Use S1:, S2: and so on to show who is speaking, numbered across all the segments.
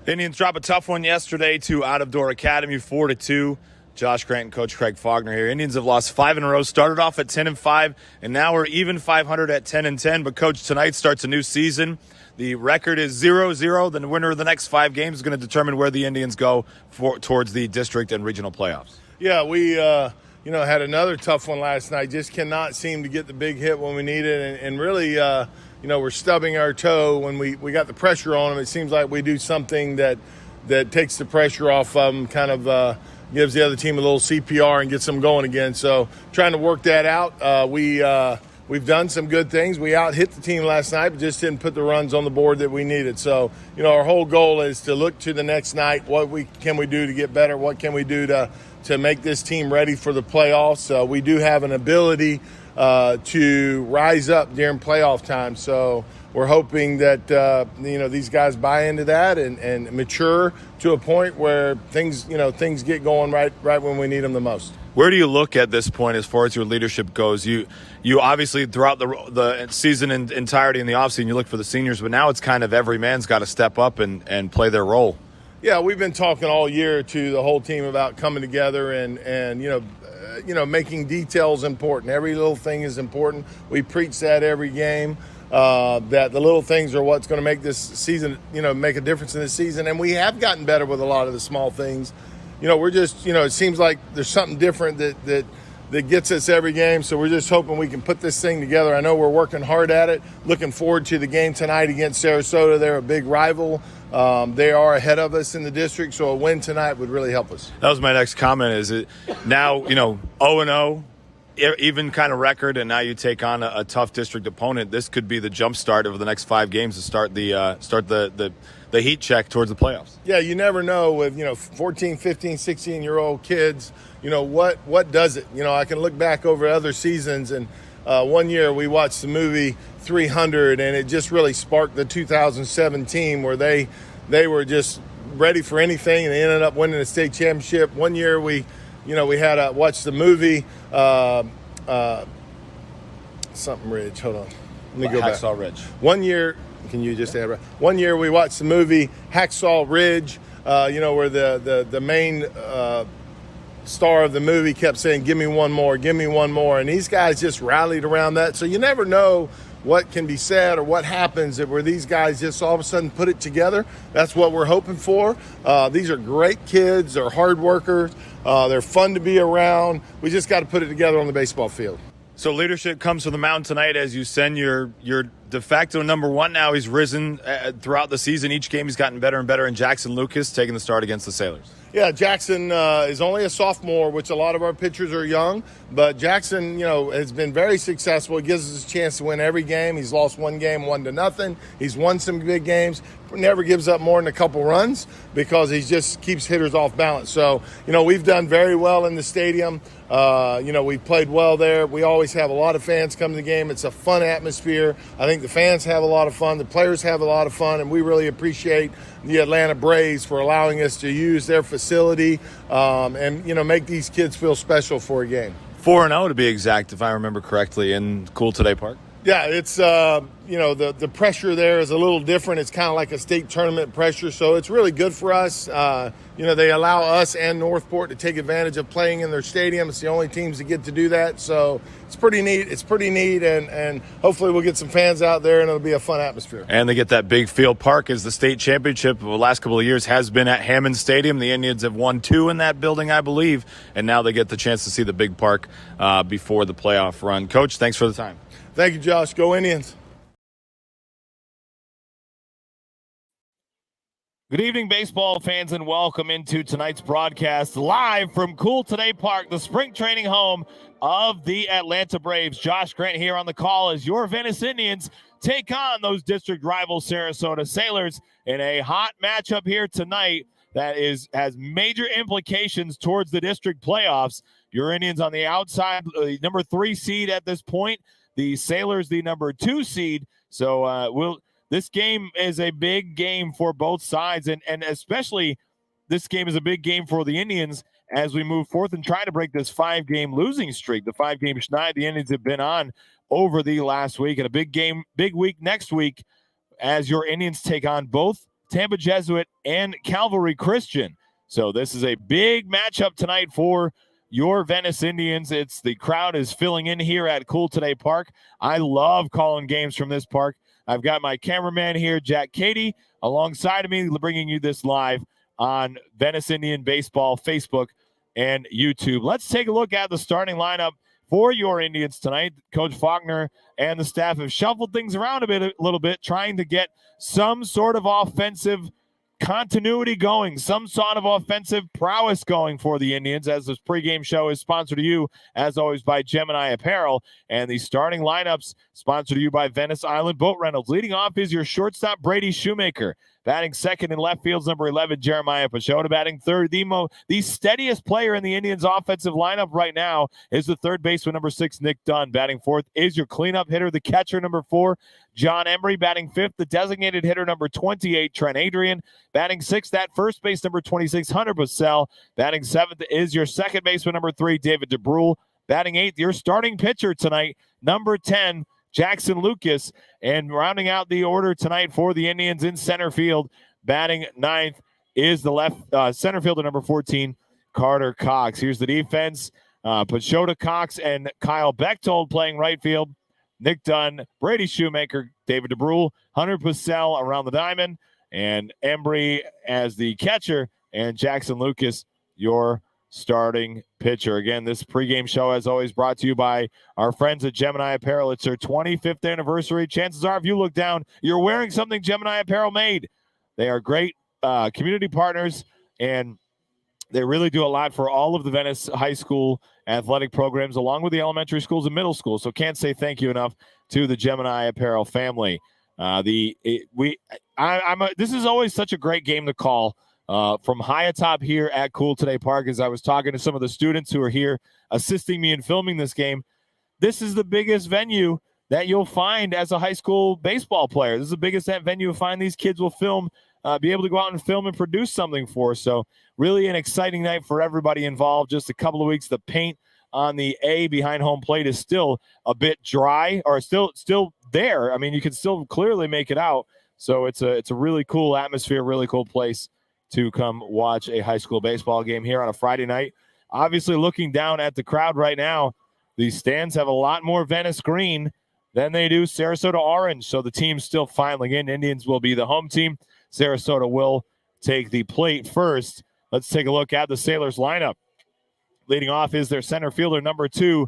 S1: Indians drop a tough one yesterday to Out of Door Academy, 4-2. Josh Grant and Coach Craig Faulkner here. Indians have lost 5 in a row, started off at 10-5, and now we're even 500 at 10-10. But Coach, tonight starts a new season. The record is 0-0. The winner of the next 5 games is going to determine where the Indians go towards the district and regional playoffs.
S2: Yeah, we had another tough one last night. Just cannot seem to get the big hit when we need it, and really, we're stubbing our toe when we got the pressure on them. It seems like we do something that takes the pressure off of them, kind of gives the other team a little CPR and gets them going again. So trying to work that out. We've done some good things. We out-hit the team last night, but just didn't put the runs on the board that we needed. So, our whole goal is to look to the next night. What can we do to get better? What can we do to make this team ready for the playoffs? We do have an ability to rise up during playoff time. So we're hoping that, these guys buy into that and mature to a point where things get going right when we need them the most.
S1: Where do you look at this point as far as your leadership goes? You obviously throughout the season and entirety in the offseason, you look for the seniors, but now it's kind of every man's got to step up and play their role.
S2: Yeah, we've been talking all year to the whole team about coming together and making details important. Every little thing is important. We preach that every game, that the little things are what's going to make this season, make a difference in this season. And we have gotten better with a lot of the small things. We're just, it seems like there's something different that gets us every game. So we're just hoping we can put this thing together. I know we're working hard at it. Looking forward to the game tonight against Sarasota. They're a big rival. They are ahead of us in the district, so a win tonight would really help us.
S1: That was my next comment. Is it now, 0-0, even kind of record, and now you take on a tough district opponent. This could be the jump start over the next 5 games to start the heat check towards the playoffs.
S2: Yeah, you never know with 14, 15, 16-year-old kids. What does it? I can look back over other seasons, and one year we watched the movie 300, and it just really sparked the 2007 team where they were just ready for anything, and they ended up winning the state championship. One year we had watched the movie something Ridge. Hold on, let me go back.
S1: Hacksaw Ridge.
S2: One year, can you just add? One year we watched the movie Hacksaw Ridge. Where the main star of the movie kept saying, "Give me one more, give me one more," and these guys just rallied around that. So you never know what can be said or what happens where these guys just all of a sudden put it together. That's what we're hoping for. These are great kids. They're hard workers. They're fun to be around. We just got to put it together on the baseball field.
S1: So leadership comes from the mound tonight as you send your de facto number 1 now. He's risen throughout the season. Each game he's gotten better and better. And Jackson Lucas taking the start against the Sailors.
S2: Yeah, Jackson is only a sophomore, which a lot of our pitchers are young. But Jackson, has been very successful. He gives us a chance to win every game. He's lost one game 1-0. He's won some big games. Never gives up more than a couple runs because he just keeps hitters off balance. So, we've done very well in the stadium. We've played well there. We always have a lot of fans come to the game. It's a fun atmosphere. I think the fans have a lot of fun. The players have a lot of fun, and we really appreciate the Atlanta Braves for allowing us to use their facility and make these kids feel special for a game.
S1: 4-0 to be exact, if I remember correctly, in Cool Today Park.
S2: Yeah, it's, the pressure there is a little different. It's kind of like a state tournament pressure, so it's really good for us. They allow us and Northport to take advantage of playing in their stadium. It's the only teams that get to do that, so it's pretty neat, and hopefully we'll get some fans out there, and it'll be a fun atmosphere.
S1: And they get that big field. Park as the state championship of the last couple of years has been at Hammond Stadium. The Indians have won 2 in that building, I believe, and now they get the chance to see the big park before the playoff run. Coach, thanks for the time.
S2: Thank you, Josh. Go Indians.
S1: Good evening, baseball fans, and welcome into tonight's broadcast live from Cool Today Park, the spring training home of the Atlanta Braves. Josh Grant here on the call as your Venice Indians take on those district rivals Sarasota Sailors in a hot matchup here tonight that has major implications towards the district playoffs. Your Indians on the outside, number 3 seed at this point. The Sailors, the number 2 seed. So this game is a big game for both sides, and especially this game is a big game for the Indians as we move forth and try to break this 5-game losing streak, the 5-game schneid the Indians have been on over the last week. And a big week next week as your Indians take on both Tampa Jesuit, and Calvary Christian. So this is a big matchup tonight for your Venice Indians. The crowd is filling in here at Cool Today Park. I love calling games from this park. I've got my cameraman here, Jack Cady, alongside of me, bringing you this live on Venice Indian Baseball, Facebook, and YouTube. Let's take a look at the starting lineup for your Indians tonight. Coach Faulkner and the staff have shuffled things around a little bit, trying to get some sort of offensive continuity going, some sort of offensive prowess going for the Indians, as this pregame show is sponsored to you, as always, by Gemini Apparel. And the starting lineups sponsored to you by Venice Island Boat Rentals. Leading off is your shortstop, Brady Shoemaker. Batting second in left field's number 11, Jeremiah Pachota. Batting third, the steadiest player in the Indians' offensive lineup right now is the third baseman, number 6, Nick Dunn. Batting fourth is your cleanup hitter, the catcher, number 4, John Emery. Batting fifth, the designated hitter, number 28, Trent Adrian. Batting sixth, at first base, number 26, Hunter Bussell. Batting seventh is your second baseman, number 3, David DeBrule. Batting eighth, your starting pitcher tonight, number 10, Jackson Lucas. And rounding out the order tonight for the Indians in center field, batting ninth is the left center fielder, number 14, Carter Cox. Here's the defense. Pachota, Cox, and Kyle Bechtold playing right field. Nick Dunn, Brady Shoemaker, David DeBrule, Hunter Bussell around the diamond, and Embry as the catcher, and Jackson Lucas, your starting pitcher. Again, this pregame show, as always, brought to you by our friends at Gemini Apparel. It's their 25th anniversary. Chances are, if you look down, you're wearing something Gemini Apparel made. They are great community partners, and they really do a lot for all of the Venice high school athletic programs, along with the elementary schools and middle schools. So can't say thank you enough to the Gemini Apparel family. This is always such a great game to call from high atop here at Cool Today Park. As I was talking to some of the students who are here assisting me in filming this game, this is the biggest venue that you'll find as a high school baseball player. This is the biggest venue you'll find these kids will film, be able to go out and film and produce something for. So really an exciting night for everybody involved. Just a couple of weeks, the paint on the A behind home plate is still a bit dry, or still there. I mean, you can still clearly make it out. So it's a really cool atmosphere, really cool place to come watch a high school baseball game here on a Friday night. Obviously, looking down at the crowd right now, the stands have a lot more Venice green than they do Sarasota orange. So the team's still filing in. Indians will be the home team. Sarasota will take the plate first. Let's take a look at the Sailors lineup. Leading off is their center fielder, number 2,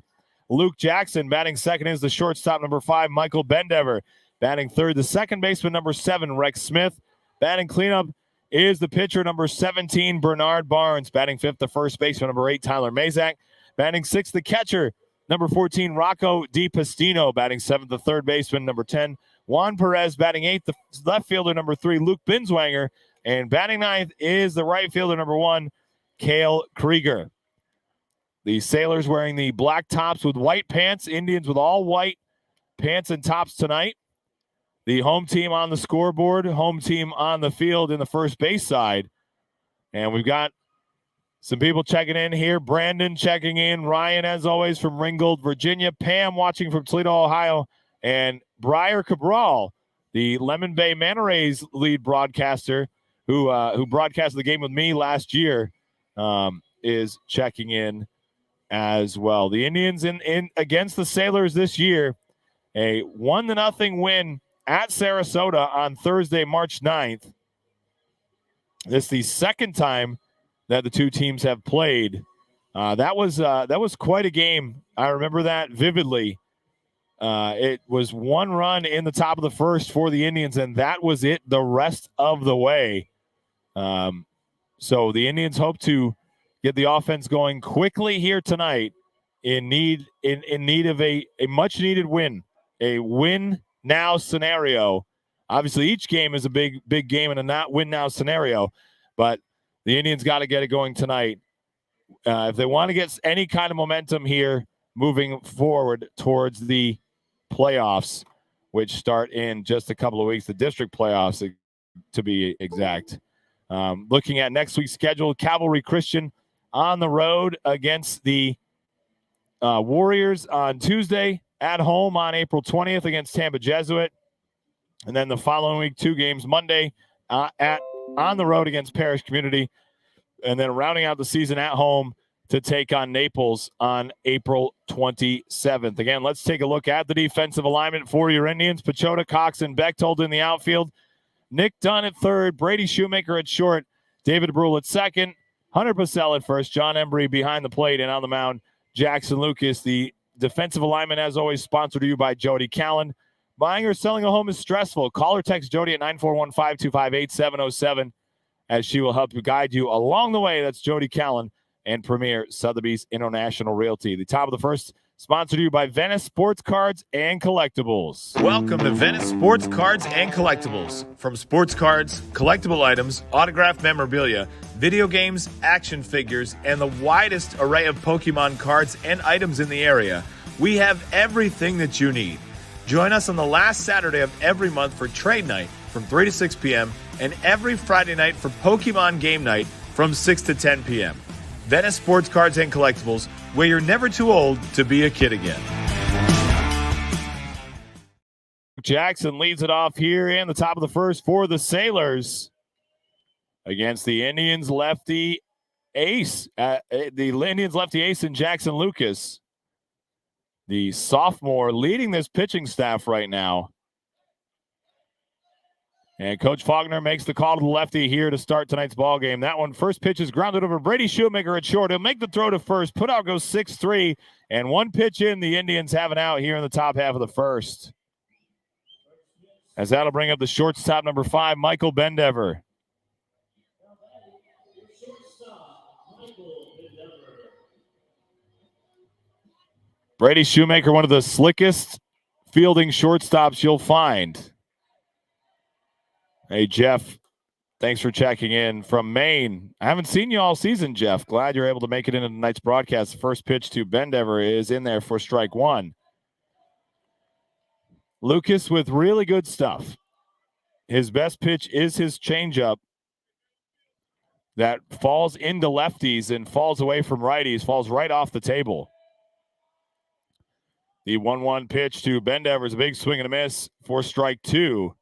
S1: Luke Jackson. Batting second is the shortstop, number 5, Michael Bendever. Batting third, the second baseman, number 7, Rex Smith. Batting cleanup is the pitcher, number 17, Bernard Barnes. Batting fifth, the first baseman, number 8, Tyler Mazak. Batting sixth, the catcher, number 14, Rocco DiPastino. Batting seventh, the third baseman, number 10, Juan Perez. Batting eighth, the left fielder, number 3, Luke Binswanger. And batting ninth is the right fielder, number 1, Cale Krieger. The Sailors wearing the black tops with white pants. Indians with all white pants and tops tonight. The home team on the scoreboard, home team on the field in the first base side. And we've got some people checking in here. Brandon checking in. Ryan, as always, from Ringgold, Virginia. Pam watching from Toledo, Ohio. And Briar Cabral, the Lemon Bay Manta Rays lead broadcaster, who broadcasted the game with me last year, is checking in as well. The Indians in against the Sailors this year, a 1-0 win at Sarasota on Thursday, March 9th. This is the second time that the two teams have played. That was quite a game. I remember that vividly. It was 1 run in the top of the first for the Indians, and that was it the rest of the way. So the Indians hope to get the offense going quickly here tonight in need of a much needed win, a win now scenario. Obviously, each game is a big game in a not win now scenario, but the Indians got to get it going tonight if they want to get any kind of momentum here moving forward towards the playoffs, which start in just a couple of weeks, the district playoffs to be exact. Looking at next week's schedule, Calvary Christian on the road against the Warriors on Tuesday, at home on April 20th against Tampa Jesuit. And then the following week, 2 games, Monday, on the road against Parish Community, and then rounding out the season at home to take on Naples on April 27th. Again, let's take a look at the defensive alignment for your Indians. Pachota, Cox, and Bechtold in the outfield. Nick Dunn at third. Brady Shoemaker at short. David Brule at second. Hunter Purcell at first. John Embry behind the plate, and on the mound, Jackson Lucas. The defensive alignment, as always, sponsored to you by Jody Callan. Buying or selling a home is stressful. Call or text Jody at 941-525-8707 as she will help you guide you along the way. That's Jody Callan and Premier Sotheby's International Realty. The top of the first, sponsored to you by Venice Sports Cards and Collectibles. Welcome to Venice Sports Cards and Collectibles. From sports cards, collectible items, autographed memorabilia, video games, action figures, and the widest array of Pokemon cards and items in the area, we have everything that you need. Join us on the last Saturday of every month for Trade Night from 3 to 6 p.m. and every Friday night for Pokemon Game Night from 6 to 10 p.m. Venice Sports Cards and Collectibles, where you're never too old to be a kid again. Jackson leads it off here in the top of the first for the Sailors against the Indians lefty ace. The Indians lefty ace in Jackson Lucas, the sophomore leading this pitching staff right now. And Coach Faulkner makes the call to the lefty here to start tonight's ball game. That one, first pitch is grounded over Brady Shoemaker at short. He'll make the throw to first. Put out goes 6-3, and one pitch in, the Indians have an out here in the top half of the first. As that'll bring up the shortstop, number 5, Michael Bendever. Brady Shoemaker, one of the slickest fielding shortstops you'll find. Hey, Jeff, thanks for checking in from Maine. I haven't seen you all season, Jeff. Glad you're able to make it into tonight's broadcast. The first pitch to Bendever is in there for strike one. Lucas with really good stuff. His best pitch is his changeup that falls into lefties and falls away from righties, falls right off the table. The 1-1 pitch to Bendever is a big swing and a miss for strike two.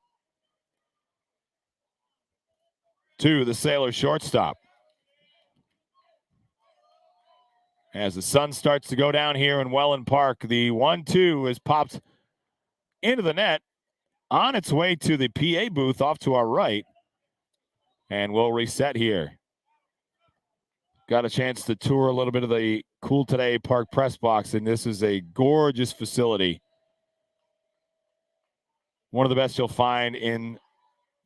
S1: To the Sailor shortstop. As the sun starts to go down here in Welland Park, the 1-2 is popped into the net on its way to the PA booth off to our right. And we'll reset here. Got a chance to tour a little bit of the Cool Today Park press box, and this is a gorgeous facility. One of the best you'll find in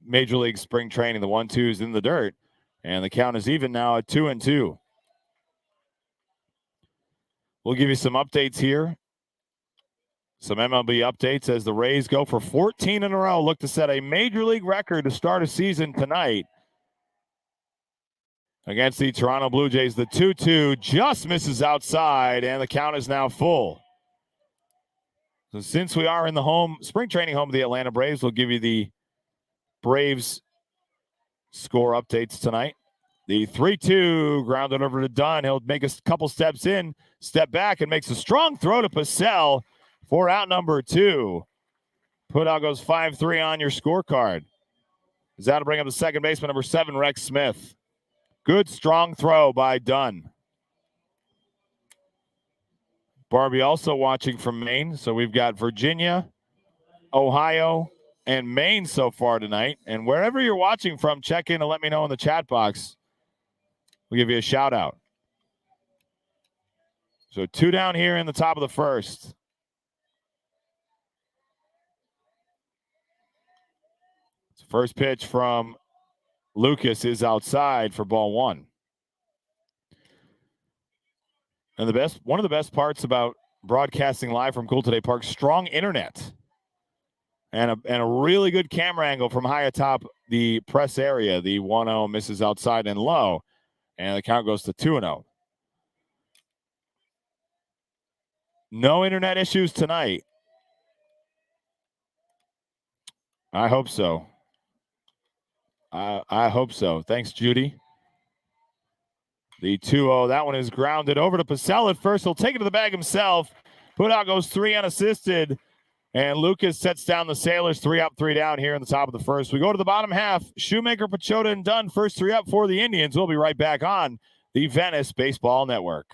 S1: Major League spring training. The 1-2 is in the dirt, and the count is even now at 2-2. We'll give you some updates here. Some MLB updates as the Rays go for 14 in a row. Look to set a Major League record to start a season tonight against the Toronto Blue Jays. The 2-2 just misses outside, and the count is now full. So since we are in the spring training home of the Atlanta Braves, we'll give you the Braves score updates tonight. The 3-2 grounded over to Dunn. He'll make a couple steps in, step back, and makes a strong throw to Purcell for out number 2. Putout goes 5-3 on your scorecard. Is that'll bring up the second baseman, number 7, Rex Smith. Good, strong throw by Dunn. Barbie also watching from Maine. So we've got Virginia, Ohio, and Maine so far tonight. And wherever you're watching from, check in and let me know in the chat box. We'll give you a shout out. So 2 down here in the top of the first. First pitch from Lucas is outside for ball 1. And one of the best parts about broadcasting live from Cool Today Park, strong internet. And a really good camera angle from high atop the press area. The 1-0 misses outside and low. And the count goes to 2-0. No internet issues tonight. I hope so. I hope so. Thanks, Judy. The 2-0, that one is grounded over to Purcell at first. He'll take it to the bag himself. Putout goes 3 unassisted. And Lucas sets down the Sailors 3 up, 3 down here in the top of the first. We go to the bottom half. Shoemaker, Pachota, and Dunn first 3 up for the Indians. We'll be right back on the Venice Baseball Network.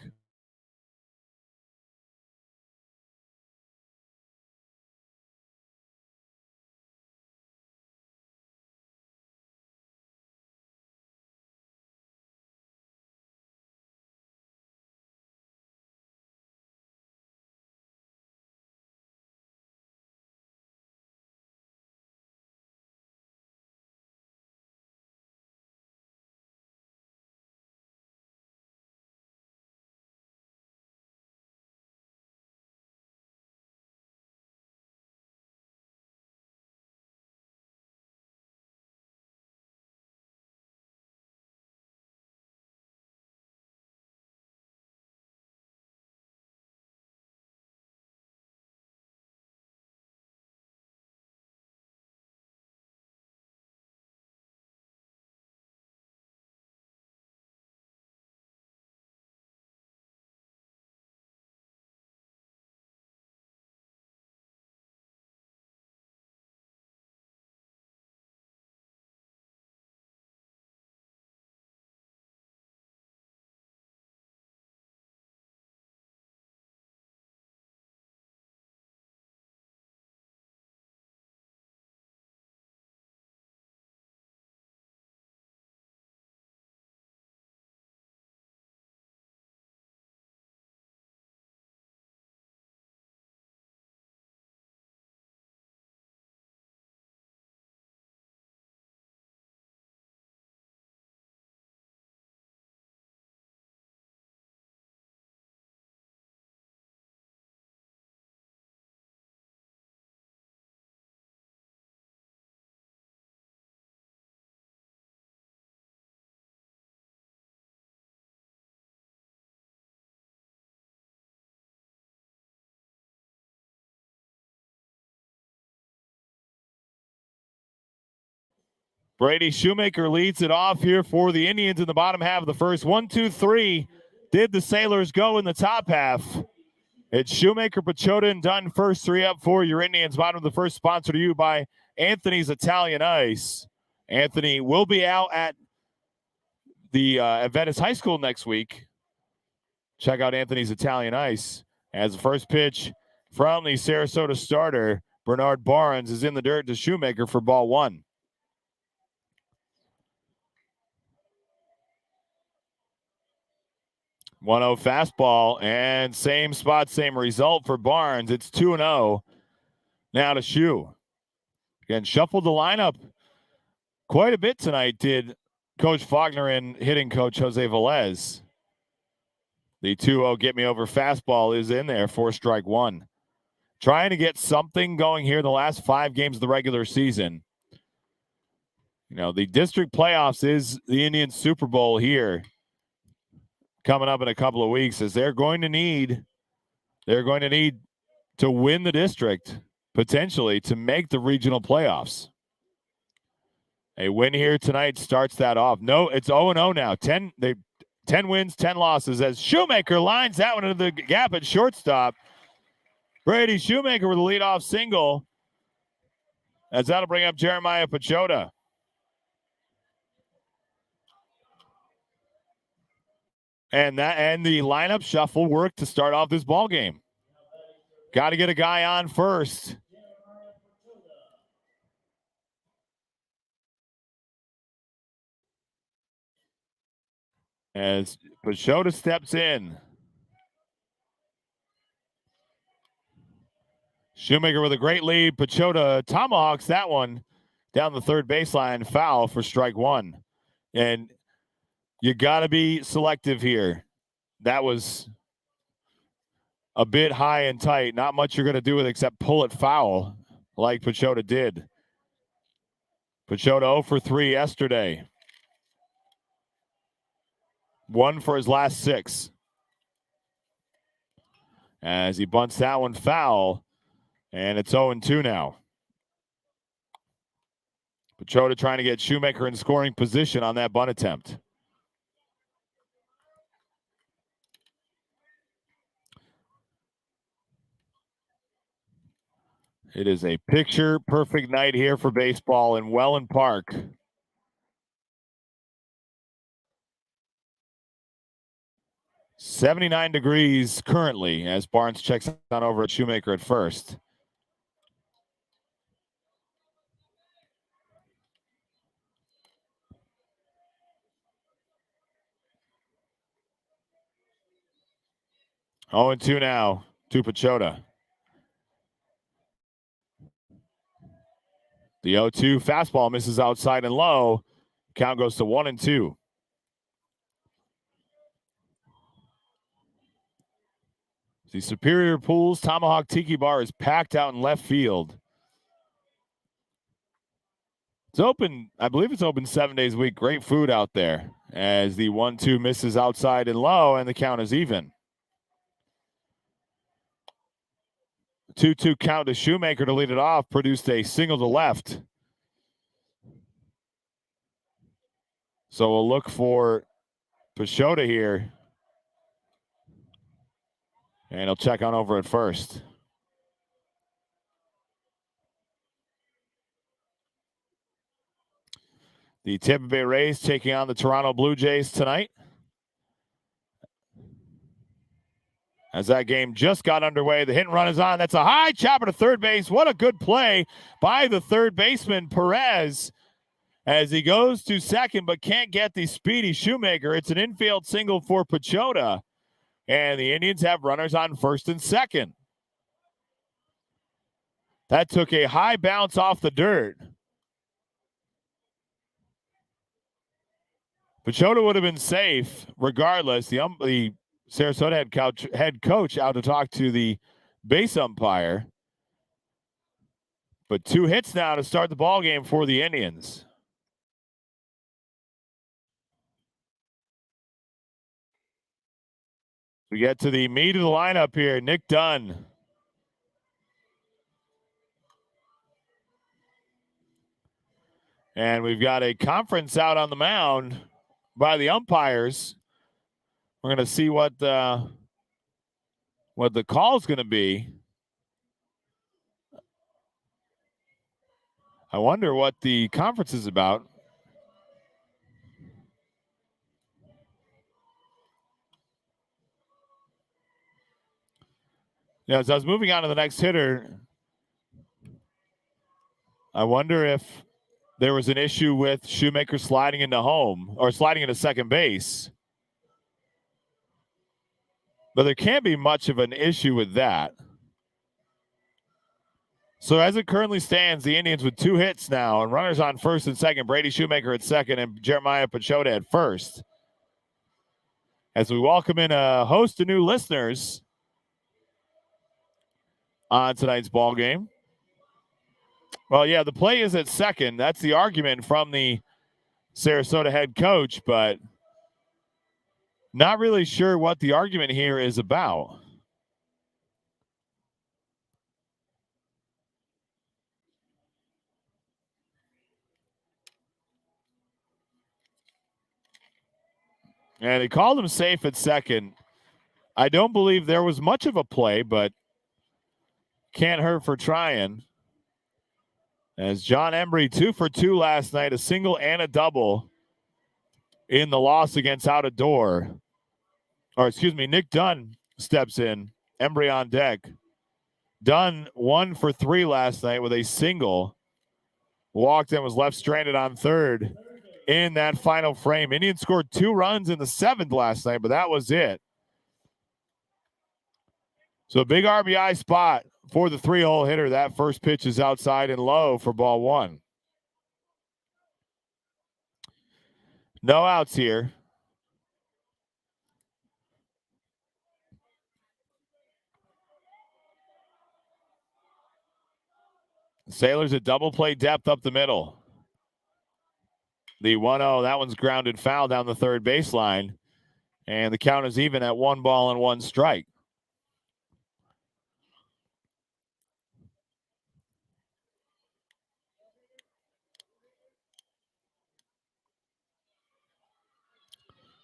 S1: Brady Shoemaker leads it off here for the Indians in the bottom half of the first. 1, 2, 3. Did the Sailors go in the top half? It's Shoemaker, Pachota, and Dunn first 3 up for your Indians. Bottom of the first, sponsored to you by Anthony's Italian Ice. Anthony will be out at the at Venice High School next week. Check out Anthony's Italian Ice. As the first pitch from the Sarasota starter, Bernard Barnes, is in the dirt to Shoemaker for ball 1. 1-0 fastball, and same spot, same result for Barnes. It's 2-0. Now to Shoe. Again, shuffled the lineup quite a bit tonight, did Coach Faulkner and hitting coach Jose Velez. The 2-0 get me over fastball is in there for strike 1. Trying to get something going here in the last 5 games of the regular season. You know, the district playoffs is the Indian Super Bowl here coming up in a couple of weeks, as they're going to need to win the district potentially to make the regional playoffs. A win here tonight starts that off. No, it's 0-0 now. 10 wins, 10 losses, as Shoemaker lines that one into the gap at shortstop. Brady Shoemaker with a leadoff single, as that'll bring up Jeremiah Pachota. And the lineup shuffle worked to start off this ball game. Got to get a guy on first. As Pachota steps in. Shoemaker with a great lead. Pachota tomahawks that one down the third baseline, foul for strike 1. And you got to be selective here. That was a bit high and tight. Not much you're going to do with it except pull it foul like Pachota did. Pachota 0 for 3 yesterday. 1 for his last 6. As he bunts that one foul, and it's 0-2 now. Pachota trying to get Shoemaker in scoring position on that bunt attempt. It is a picture-perfect night here for baseball in Welland Park. "79 degrees currently as Barnes checks on over at Shoemaker at first. Oh, and 2 now to Pachota. The 0-2 fastball misses outside and low. Count goes to 1-2. The Superior Pools Tomahawk Tiki Bar is packed out in left field. It's open, I believe it's open 7 days a week. Great food out there as the 1-2 misses outside and low, and the count is even. 2-2 count to Shoemaker to lead it off, produced a single to left. So we'll look for Pachota here. And he'll check on over at first. The Tampa Bay Rays taking on the Toronto Blue Jays tonight. As that game just got underway, the hit and run is on. That's a high chopper to third base. What a good play by the third baseman, Perez, as he goes to second but can't get the speedy Shoemaker. It's an infield single for Pachota, and the Indians have runners on first and second. That took a high bounce off the dirt. Pachota would have been safe regardless. The Sarasota head coach out to talk to the base umpire. But 2 hits now to start the ball game for the Indians. We get to the meat of the lineup here. Nick Dunn. And we've got a conference out on the mound by the umpires. We're going to see what the call is going to be. I wonder what the conference is about. Yeah, as I was moving on to the next hitter, I wonder if there was an issue with Shoemaker sliding into home or sliding into second base. But there can't be much of an issue with that. So as it currently stands, the Indians with 2 hits now and runners on first and second. Brady Shoemaker at second and Jeremiah Pachota at first. As we welcome in a host of new listeners on tonight's ball game. Well, yeah, the play is at second. That's the argument from the Sarasota head coach, but not really sure what the argument here is about. And he called him safe at second. I don't believe there was much of a play, but can't hurt for trying. As John Embry, 2 for 2 last night, a single and a double in the loss against Out of Door. Or excuse me, Nick Dunn steps in. Embry on deck. Dunn 1 for 3 last night with a single. Walked and was left stranded on third in that final frame. Indians scored 2 runs in the 7th last night, but that was it. So a big RBI spot for the 3-hole hitter. That first pitch is outside and low for ball 1. No outs here. Sailors at double play depth up the middle. The 1-0, that one's grounded foul down the third baseline. And the count is even at 1 ball and 1 strike.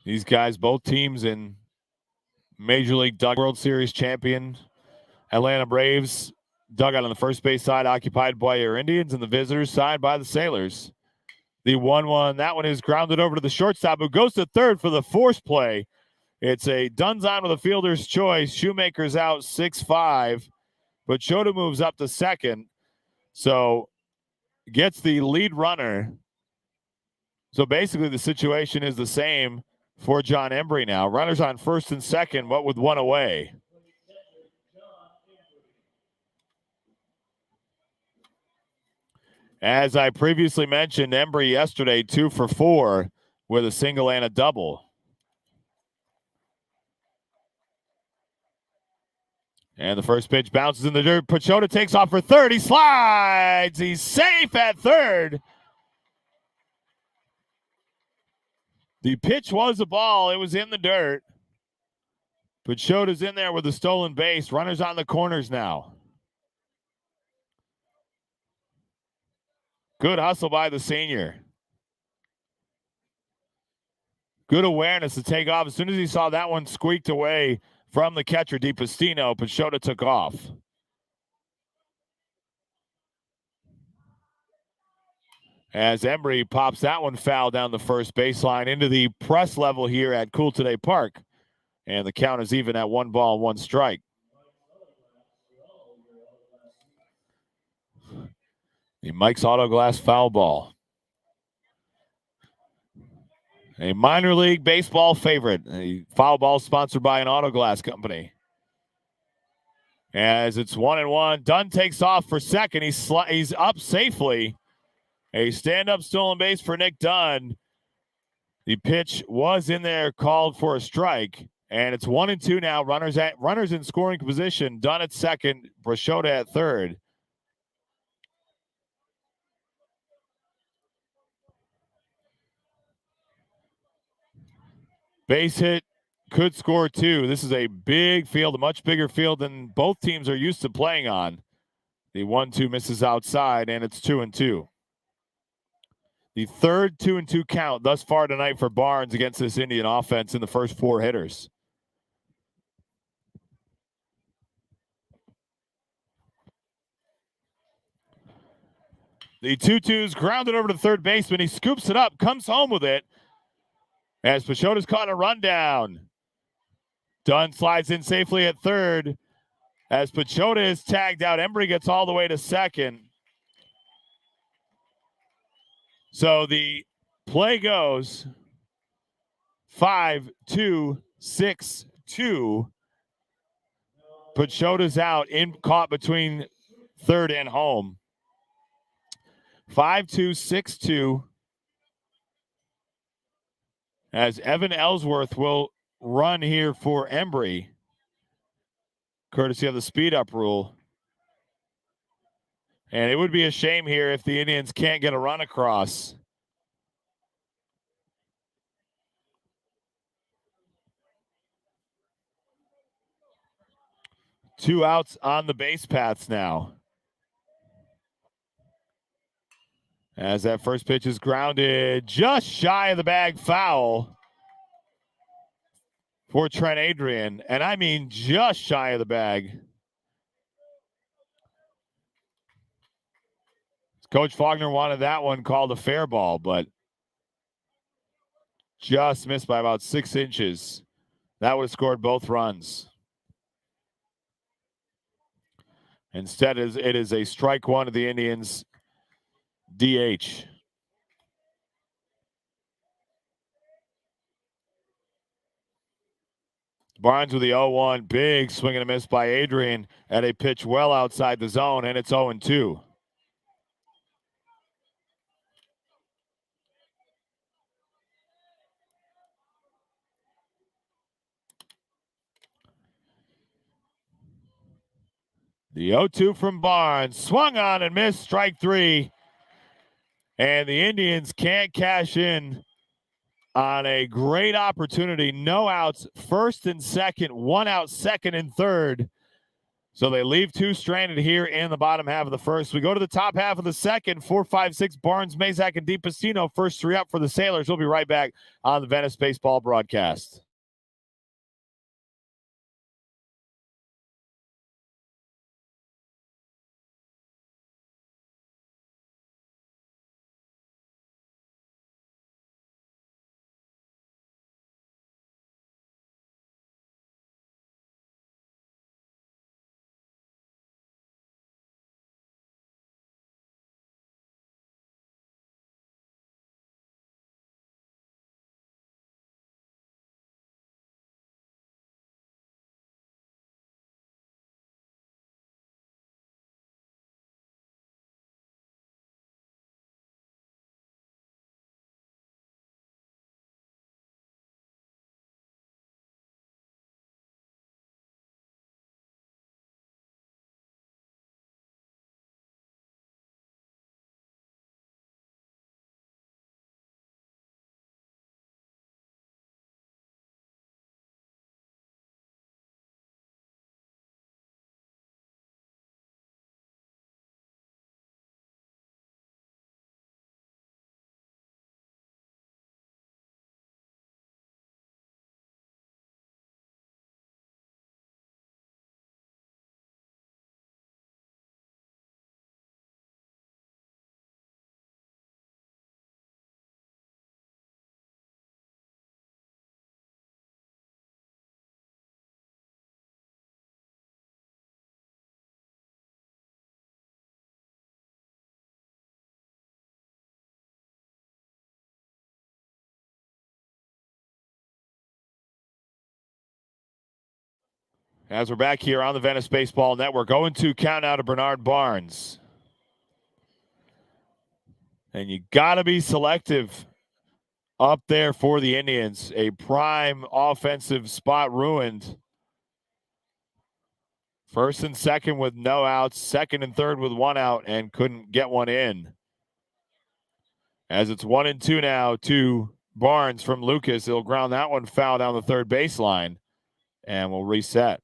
S1: These guys, both teams in Major League World Series champion Atlanta Braves Dugout on the first base side occupied by your Indians and the visitors side by the Sailors. The 1-1, that one is grounded over to the shortstop who goes to third for the force play. It's a Dunzon with a fielder's choice. Shoemaker's out 6-5, but Shota moves up to second. So gets the lead runner. So basically the situation is the same for John Embry now. Runners on first and second, but with one away. As I previously mentioned, Embry yesterday 2 for 4 with a single and a double. And the first pitch bounces in the dirt. Pachota takes off for third. He slides. He's safe at third. The pitch was a ball. It was in the dirt. Pachota's in there with a stolen base. Runners on the corners now. Good hustle by the senior. Good awareness to take off. As soon as he saw that one squeaked away from the catcher, DiPastino, Pachota took off. As Embry pops that one foul down the first baseline into the press level here at Cool Today Park. And the count is even at 1 ball, 1 strike. The Mike's Auto Glass foul ball. A minor league baseball favorite. A foul ball sponsored by an auto glass company. As it's 1-1, Dunn takes off for second. He's up safely. A stand-up stolen base for Nick Dunn. The pitch was in there, called for a strike. And it's 1-2 now. Runners in scoring position. Dunn at second, Pachota at third. Base hit, could score 2. This is a big field, a much bigger field than both teams are used to playing on. The 1-2 misses outside, and it's 2-2. The third 2-2 count thus far tonight for Barnes against this Indian offense in the first 4 hitters. The 2-2's grounded over to third baseman. He scoops it up, comes home with it. As Pachota's caught a rundown. Dunn slides in safely at third. As Pachota is tagged out, Embry gets all the way to second. So the play goes 5-2-6-2. Pachota's out, caught between third and home. 5-2-6-2. As Evan Ellsworth will run here for Embry, courtesy of the speed up rule. And it would be a shame here if the Indians can't get a run across. Two outs on the base paths now. As that first pitch is grounded just shy of the bag, foul for Trent Adrian. And I mean just shy of the bag. Coach Faulkner wanted that one called a fair ball, but just missed by about 6 inches. That would have scored both runs. Instead, it is a strike one of the Indians' DH. Barnes with the 0-1. Big swing and a miss by Adrian at a pitch well outside the zone, and it's 0-2. The 0-2 from Barnes. Swung on and missed, strike 3. And the Indians can't cash in on a great opportunity. No outs, first and second, 1 out, second and third. So they leave 2 stranded here in the bottom half of the first. We go to the top half of the second. 4-5-6, Barnes, Mazak, and DiPastino. First 3 up for the Sailors. We'll be right back on the Venice Baseball broadcast. As we're back here on the Venice Baseball Network, 0-2 count out of Bernard Barnes. And you got to be selective up there for the Indians. A prime offensive spot ruined. First and second with no outs, second and third with one out, and couldn't get one in. As it's 1-2 now to Barnes from Lucas. He'll ground that one foul down the third baseline, and we'll reset.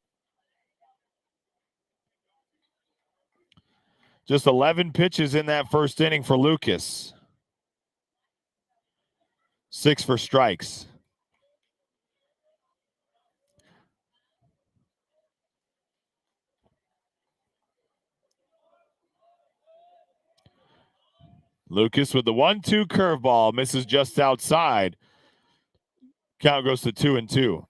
S1: Just 11 pitches in that first inning for Lucas. 6 for strikes. Lucas with the 1-2 curveball, misses just outside. Count goes to 2-2.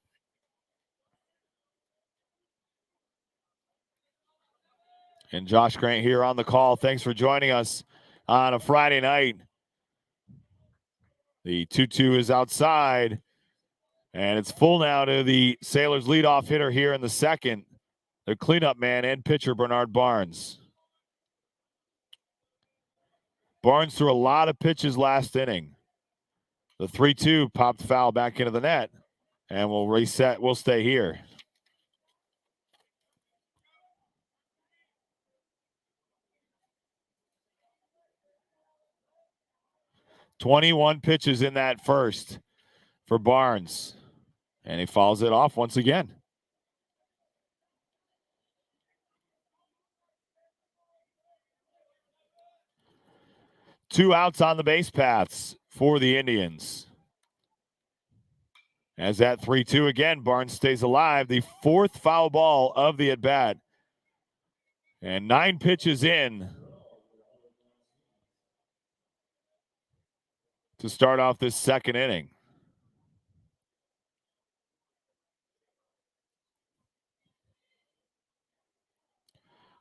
S1: And Josh Grant here on the call. Thanks for joining us on a Friday night. The 2-2 is outside, and it's full now to the Sailors' leadoff hitter here in the second, the cleanup man and pitcher Bernard Barnes. Barnes threw a lot of pitches last inning. The 3-2 popped foul back into the net, and we'll reset. We'll stay here. "21 pitches in that first for Barnes, and he fouls it off once again. Two outs on the base paths for the Indians. As that 3-2 again, Barnes stays alive. The fourth foul ball of the at-bat. And 9 pitches in to start off this second inning.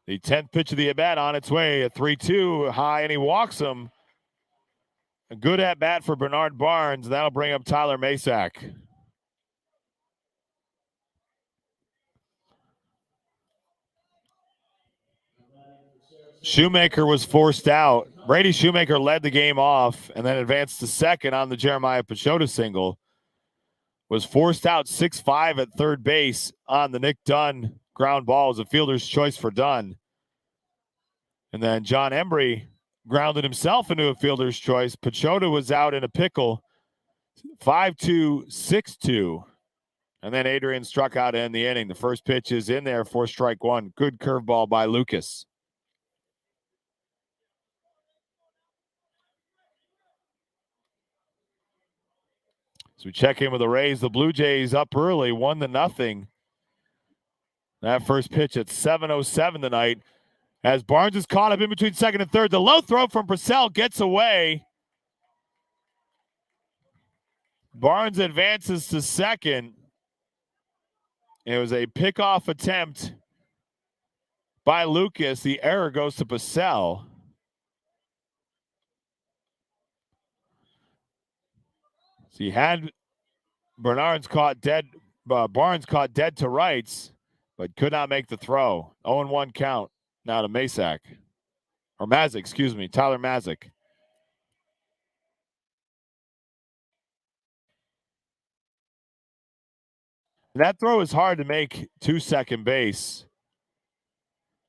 S1: The 10th pitch of the at-bat on its way, a 3-2 high, and he walks him. A good at-bat for Bernard Barnes. That'll bring up Tyler Masak. Shoemaker was forced out. Brady Shoemaker led the game off and then advanced to second on the Jeremiah Pachota single. Was forced out 6-5 at third base on the Nick Dunn ground ball. It was a fielder's choice for Dunn. And then John Embry grounded himself into a fielder's choice. Pachota was out in a pickle. 5-2, 6-2. And then Adrian struck out to end the inning. The first pitch is in there for strike one. Good curveball by Lucas. So we check in with the Rays. The Blue Jays up early, 1-0. That first pitch at 7:07 tonight. As Barnes is caught up in between second and third. The low throw from Purcell gets away. Barnes advances to second. It was a pickoff attempt by Lucas. The error goes to Purcell. So he had Barnes caught dead to rights, but could not make the throw. 0-1 count now to Masak. Or Mazik, excuse me, Tyler Mazik. That throw is hard to make to second base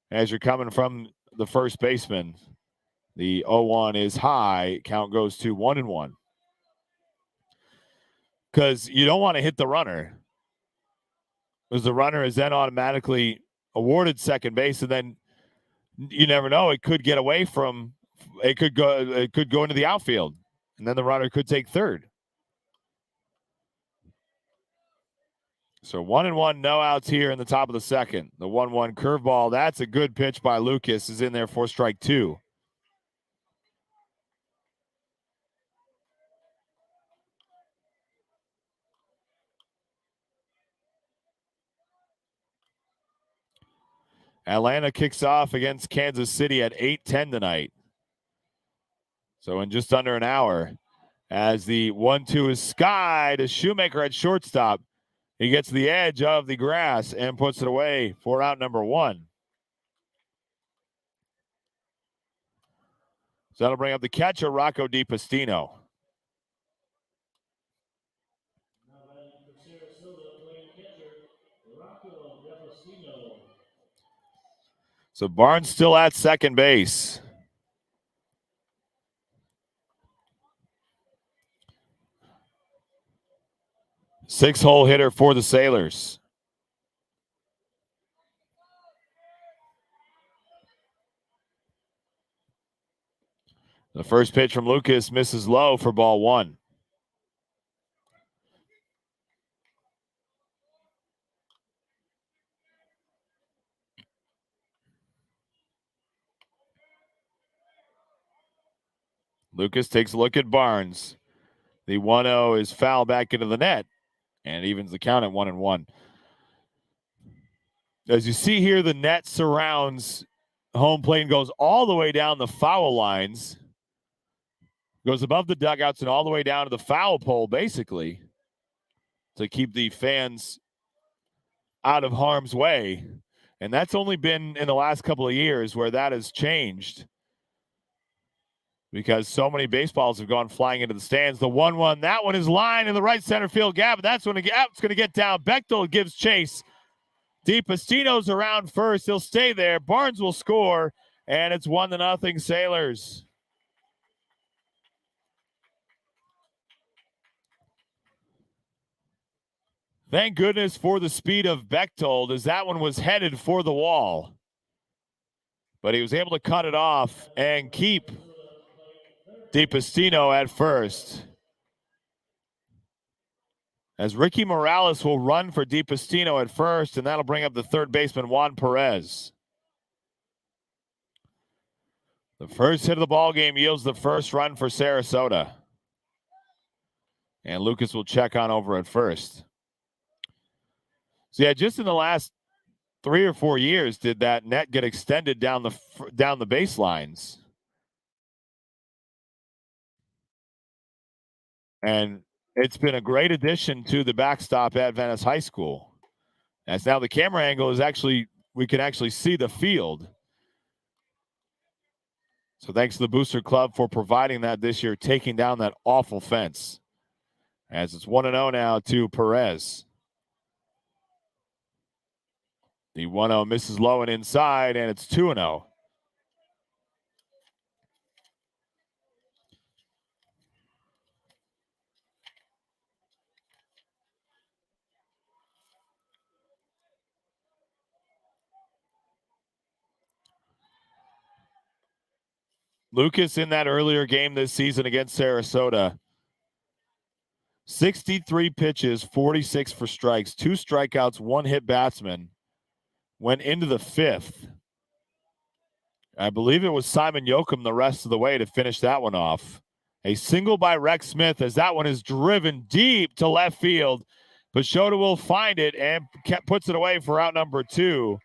S1: as you're coming from the first baseman. The 0-1 is high. Count goes to 1-1. Because you don't want to hit the runner. Because the runner is then automatically awarded second base, and then you never know. It could get away from. It could go into the outfield, and then the runner could take third. So 1-1, no outs here in the top of the second. The 1-1 curveball. That's a good pitch by Lucas. Is in there for strike two. Atlanta kicks off against Kansas City at 8:10 tonight. So in just under an hour, as the 1-2 is sky to Shoemaker at shortstop. He gets the edge of the grass and puts it away for out number 1. So that'll bring up the catcher, Rocco DiPastino. So Barnes still at second base. Six-hole hitter for the Sailors. The first pitch from Lucas misses low for ball 1. Lucas takes a look at Barnes. The 1-0 is foul back into the net and evens the count at 1-1. As you see here, the net surrounds home plate and goes all the way down the foul lines. Goes above the dugouts and all the way down to the foul pole, basically, to keep the fans out of harm's way. And that's only been in the last couple of years where that has changed, because so many baseballs have gone flying into the stands. The 1-1, that one is lined in the right center field gap. That's when it's going to get down. Bechtel gives chase. DiPastino's around first. He'll stay there. Barnes will score, and it's 1-0 Sailors. Thank goodness for the speed of Bechtold, as that one was headed for the wall. But he was able to cut it off and keep DiPastino at first. As Ricky Morales will run for DiPastino at first, and that'll bring up the third baseman, Juan Perez. The first hit of the ball game yields the first run for Sarasota. And Lucas will check on over at first. So yeah, just in the last 3 or 4 years did that net get extended down the baselines. And it's been a great addition to the backstop at Venice High School. As now the camera angle is actually, we can actually see the field. So thanks to the Booster Club for providing that this year, taking down that awful fence. As it's 1-0 now to Perez. The 1-0 misses low and inside, and it's 2-0. Lucas in that earlier game this season against Sarasota. 63 pitches, 46 for strikes, 2 strikeouts, 1 hit batsman. Went into the 5th. I believe it was Simon Yoakum the rest of the way to finish that one off. A single by Rex Smith, as that one is driven deep to left field. Pashota will find it and puts it away for out number 2.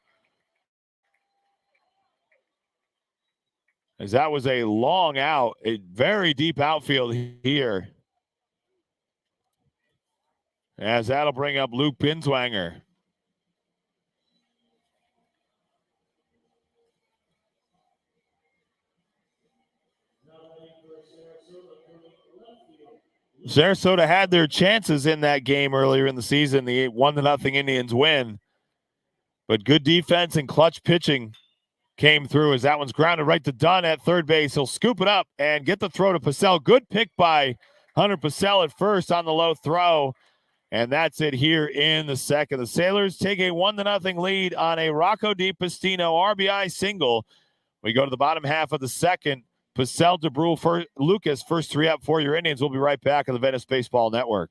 S1: As that was a long out, a very deep outfield here. As that'll bring up Luke Binswanger. Sarasota had their chances in that game earlier in the season. The 1-0 Indians win. But good defense and clutch pitching came through, as that one's grounded right to Dunn at third base. He'll scoop it up and get the throw to Purcell. Good pick by Hunter Purcell at first on the low throw. And that's it here in the second. The Sailors take a 1-0 lead on a Rocco DiPastino RBI single. We go to the bottom half of the second. Purcell, DeBrule, for Lucas, first 3 up for your Indians. We'll be right back on the Venice Baseball Network.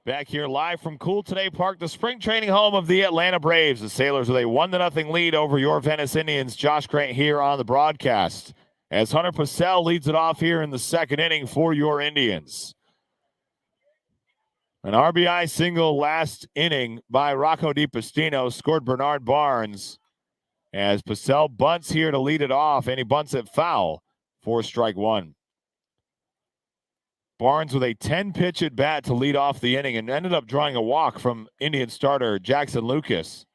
S1: Back here live from Cool Today Park, the spring training home of the Atlanta Braves. The Sailors with a 1-0 lead over your Venice Indians. Josh Grant here on the broadcast as Hunter Purcell leads it off here in the second inning for your Indians. An RBI single last inning by Rocco DiPastino scored Bernard Barnes as Purcell bunts here to lead it off, and he bunts it foul for strike one. Barnes with a 10-pitch at bat to lead off the inning and ended up drawing a walk from Indian starter Jackson Lucas.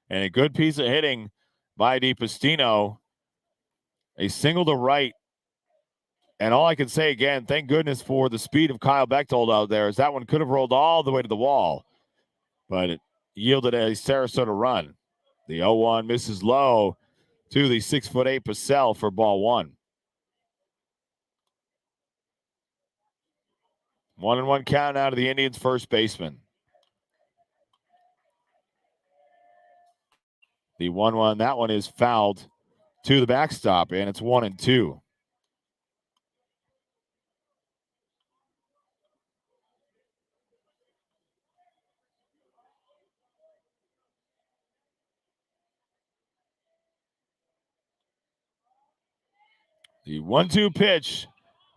S1: And a good piece of hitting by DiPastino. A single to right. And all I can say again, thank goodness for the speed of Kyle Bechtold out there, as that one could have rolled all the way to the wall. But it yielded a Sarasota run. The 0-1 misses low to the 6'8" Purcell for ball one. 1-1 count out of the Indians' first baseman. The 1-1, that one is fouled to the backstop, and it's 1-2. The 1-2 pitch.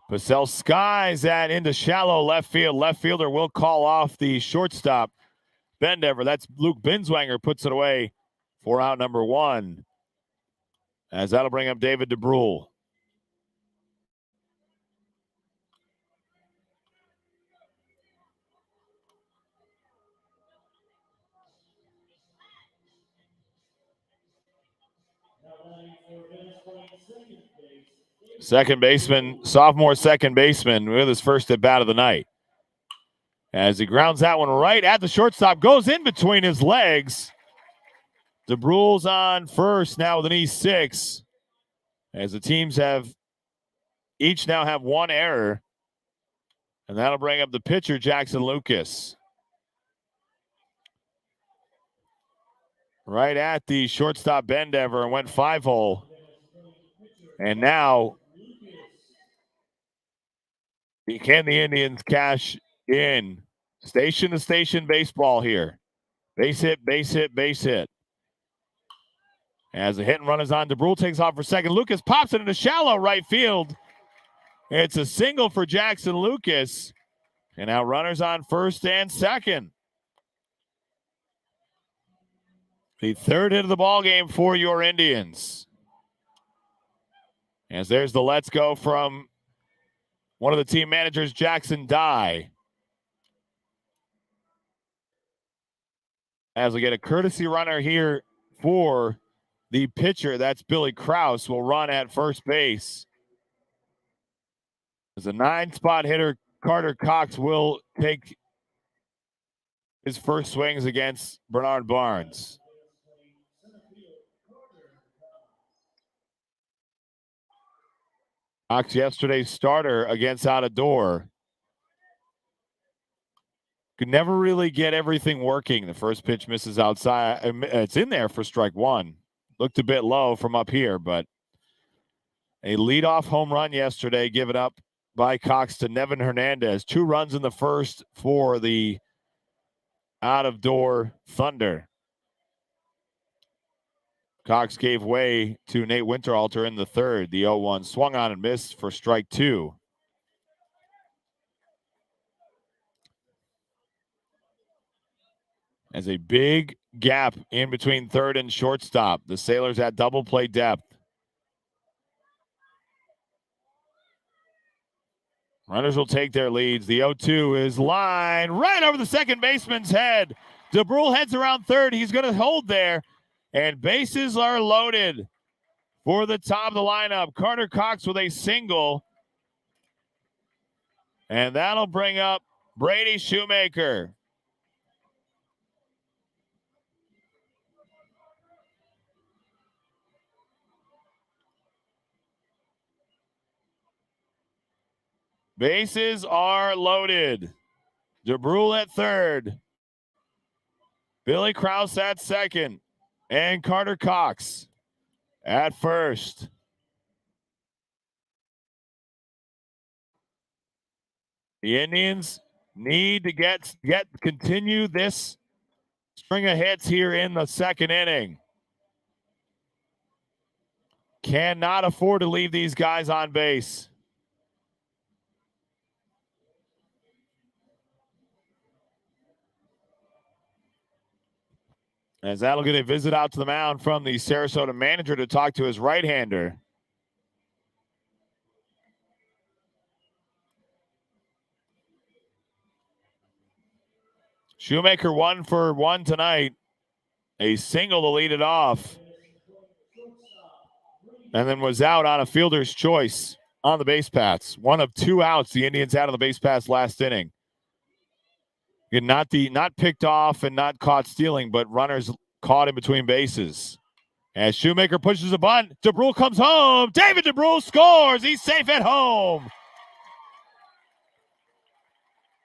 S1: Purcell skies that into shallow left field. Left fielder will call off the shortstop, Bendever. That's Luke Binswanger puts it away for out number one, as that'll bring up David DeBrule. Second baseman, sophomore second baseman with his first at bat of the night. As he grounds that one right at the shortstop, goes in between his legs. DeBrule's on first now with an E6. As the teams each now have one error. And that'll bring up the pitcher, Jackson Lucas. Right at the shortstop, Bendever, and went 5-hole. And now, can the Indians cash in? Station to station baseball here. Base hit, base hit, base hit. As the hit and run is on, DeBrule takes off for second. Lucas pops it into shallow right field. It's a single for Jackson Lucas. And now runners on first and second. The third hit of the ball game for your Indians. As there's the let's go from one of the team managers, Jackson Dye. As we get a courtesy runner here for the pitcher, that's Billy Krause, will run at first base. As a 9-spot hitter, Carter Cox will take his first swings against Bernard Barnes. Cox, yesterday's starter against Out of Door, could never really get everything working. The first pitch misses outside. It's in there for strike one. Looked a bit low from up here, but a leadoff home run yesterday given up by Cox to Nevin Hernandez. 2 runs in the first for the Out of Door Thunder. Cox gave way to Nate Winterhalter in the third. The 0-1 swung on and missed for strike 2. As a big gap in between third and shortstop. The Sailors at double play depth. Runners will take their leads. The 0-2 is lined right over the second baseman's head. DeBrule heads around third. He's going to hold there. And bases are loaded for the top of the lineup. Carter Cox with a single. And that'll bring up Brady Shoemaker. Bases are loaded. DeBrule at third. Billy Krause at second. And Carter Cox at first. The Indians need to continue this string of hits here in the second inning. Cannot afford to leave these guys on base. As that'll get a visit out to the mound from the Sarasota manager to talk to his right-hander. Shoemaker 1 for 1 tonight. A single to lead it off. And then was out on a fielder's choice on the base paths. 1 of 2 outs the Indians had on the base paths last inning. Not picked off and not caught stealing, but runners caught in between bases. As Shoemaker pushes a bunt, DeBrule comes home. David DeBrule scores. He's safe at home.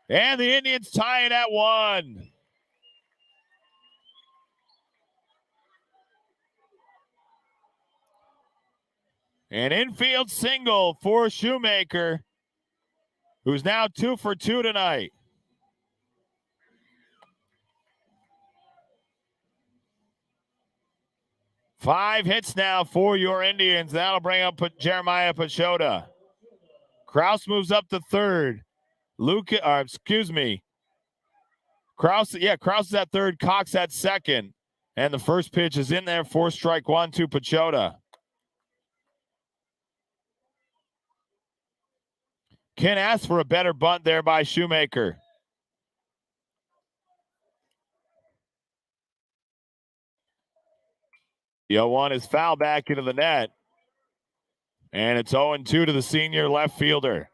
S1: And the Indians tie it at 1. An infield single for Shoemaker, who's now 2 for 2 tonight. Five hits now for your Indians. That'll bring up Jeremiah Pachota. Kraus moves up to third. Kraus is at third, Cox at second. And the first pitch is in there for strike 1 to Pachota. Can't ask for a better bunt there by Shoemaker. The 0-1 is foul back into the net. And it's 0-2 to the senior left fielder.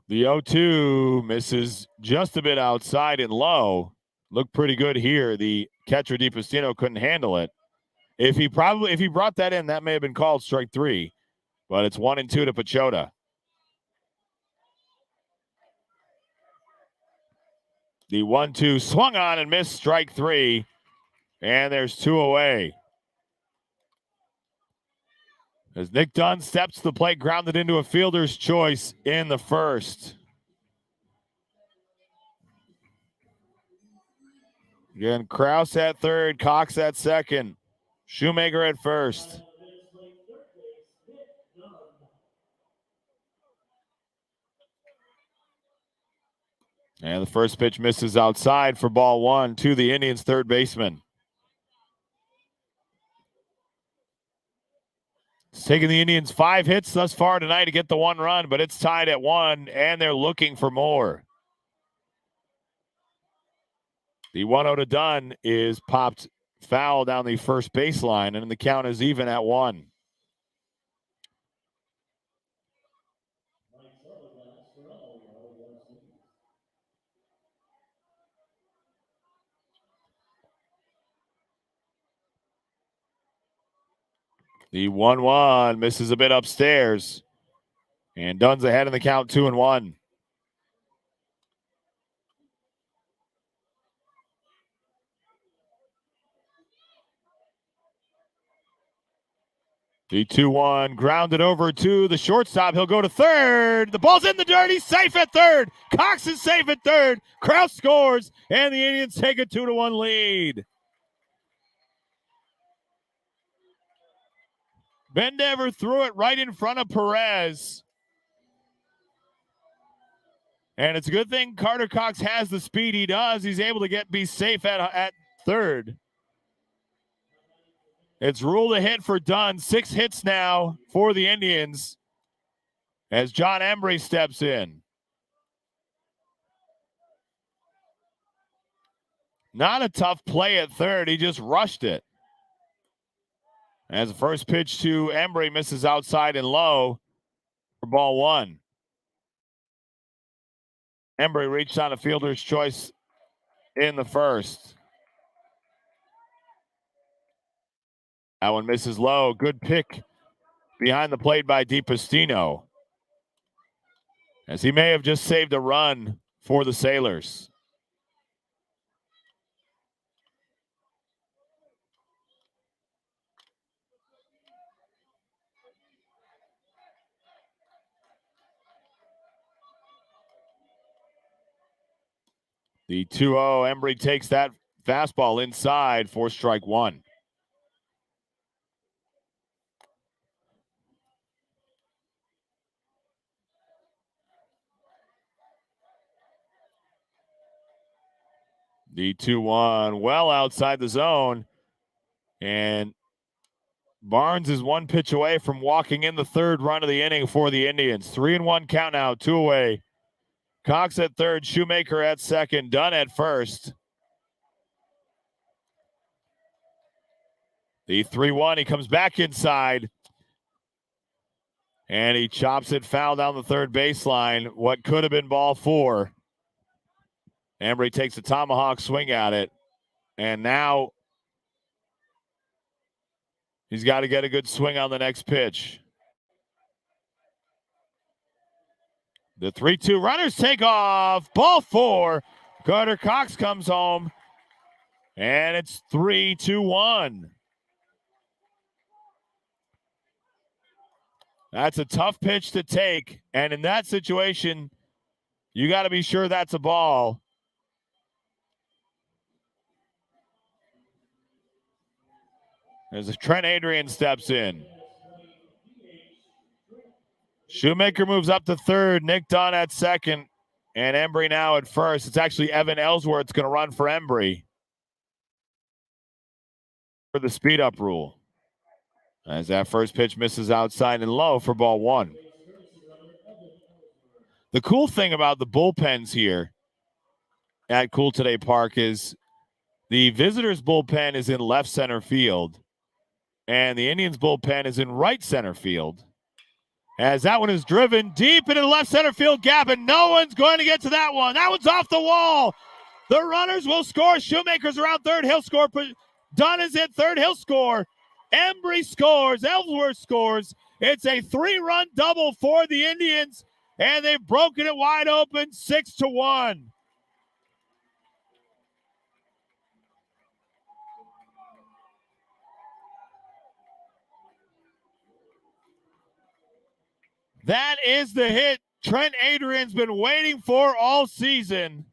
S1: The 0-2 misses just a bit outside and low. Looked pretty good here. The catcher DiPastino couldn't handle it. If he brought that in, that may have been called strike 3. But it's 1-2 to Pachota. The 1-2 swung on and missed strike 3. And there's 2 away. As Nick Dunn steps to the plate, grounded into a fielder's choice in the first. Again, Kraus at third, Cox at second, Shoemaker at first. And the first pitch misses outside for ball 1 to the Indians' third baseman. It's taken the Indians 5 hits thus far tonight to get the 1 run, but it's tied at 1, and they're looking for more. The 1-0 to Dunn is popped foul down the first baseline, and the count is even at 1. The 1-1 misses a bit upstairs, and Dunn's ahead in the count 2-1. The 2-1 grounded over to the shortstop. He'll go to third. The ball's in the dirt. He's safe at third. Cox is safe at third. Kraus scores, and the Indians take a 2-1 lead. Bendever threw it right in front of Perez. And it's a good thing Carter Cox has the speed he does. He's able to be safe at third. It's ruled a hit for Dunn. 6 hits now for the Indians as John Embry steps in. Not a tough play at third. He just rushed it. As the first pitch to Embry misses outside and low for ball 1. Embry reached on a fielder's choice in the first. That one misses low. Good pick behind the plate by DiPastino, as he may have just saved a run for the Sailors. The 2-0, Embry takes that fastball inside for strike one. The 2-1, well outside the zone. And Barnes is one pitch away from walking in the third run of the inning for the Indians. 3-1 count now, 2 away. Cox at third, Shoemaker at second, Dunn at first. The 3-1, he comes back inside. And he chops it foul down the third baseline. What could have been ball four. Embry takes a tomahawk swing at it. And now he's got to get a good swing on the next pitch. The 3-2 runners take off. Ball four. Carter Cox comes home. And it's 3-1. That's a tough pitch to take. And in that situation, you got to be sure that's a ball. As Trent Adrian steps in. Shoemaker moves up to third. Nick Dunn at second. And Embry now at first. It's actually Evan Ellsworth's going to run for Embry. For the speed up rule. As that first pitch misses outside and low for ball one. The cool thing about the bullpens here at Cool Today Park is the visitors' bullpen is in left center field. And the Indians' bullpen is in right center field. As that one is driven deep into the left center field gap, and no one's going to get to that one. That one's off the wall. The runners will score. Shoemaker's around third. He'll score. Dunn is at third. He'll score. Embry scores. Ellsworth scores. It's a 3-run double for the Indians, and they've broken it wide open 6-1. That is the hit Trent Adrian's been waiting for all season.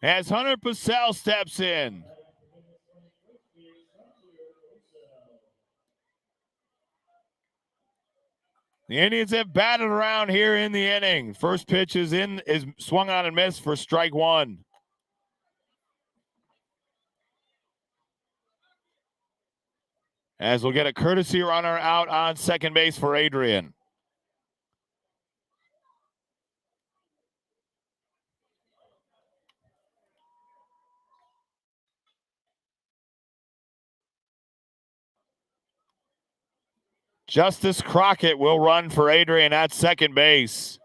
S1: As Hunter Purcell steps in. The Indians have batted around here in the inning. First pitch is swung on and missed for strike one. As we'll get a courtesy runner out on second base for Adrian. Justice Crockett will run for Adrian at second base.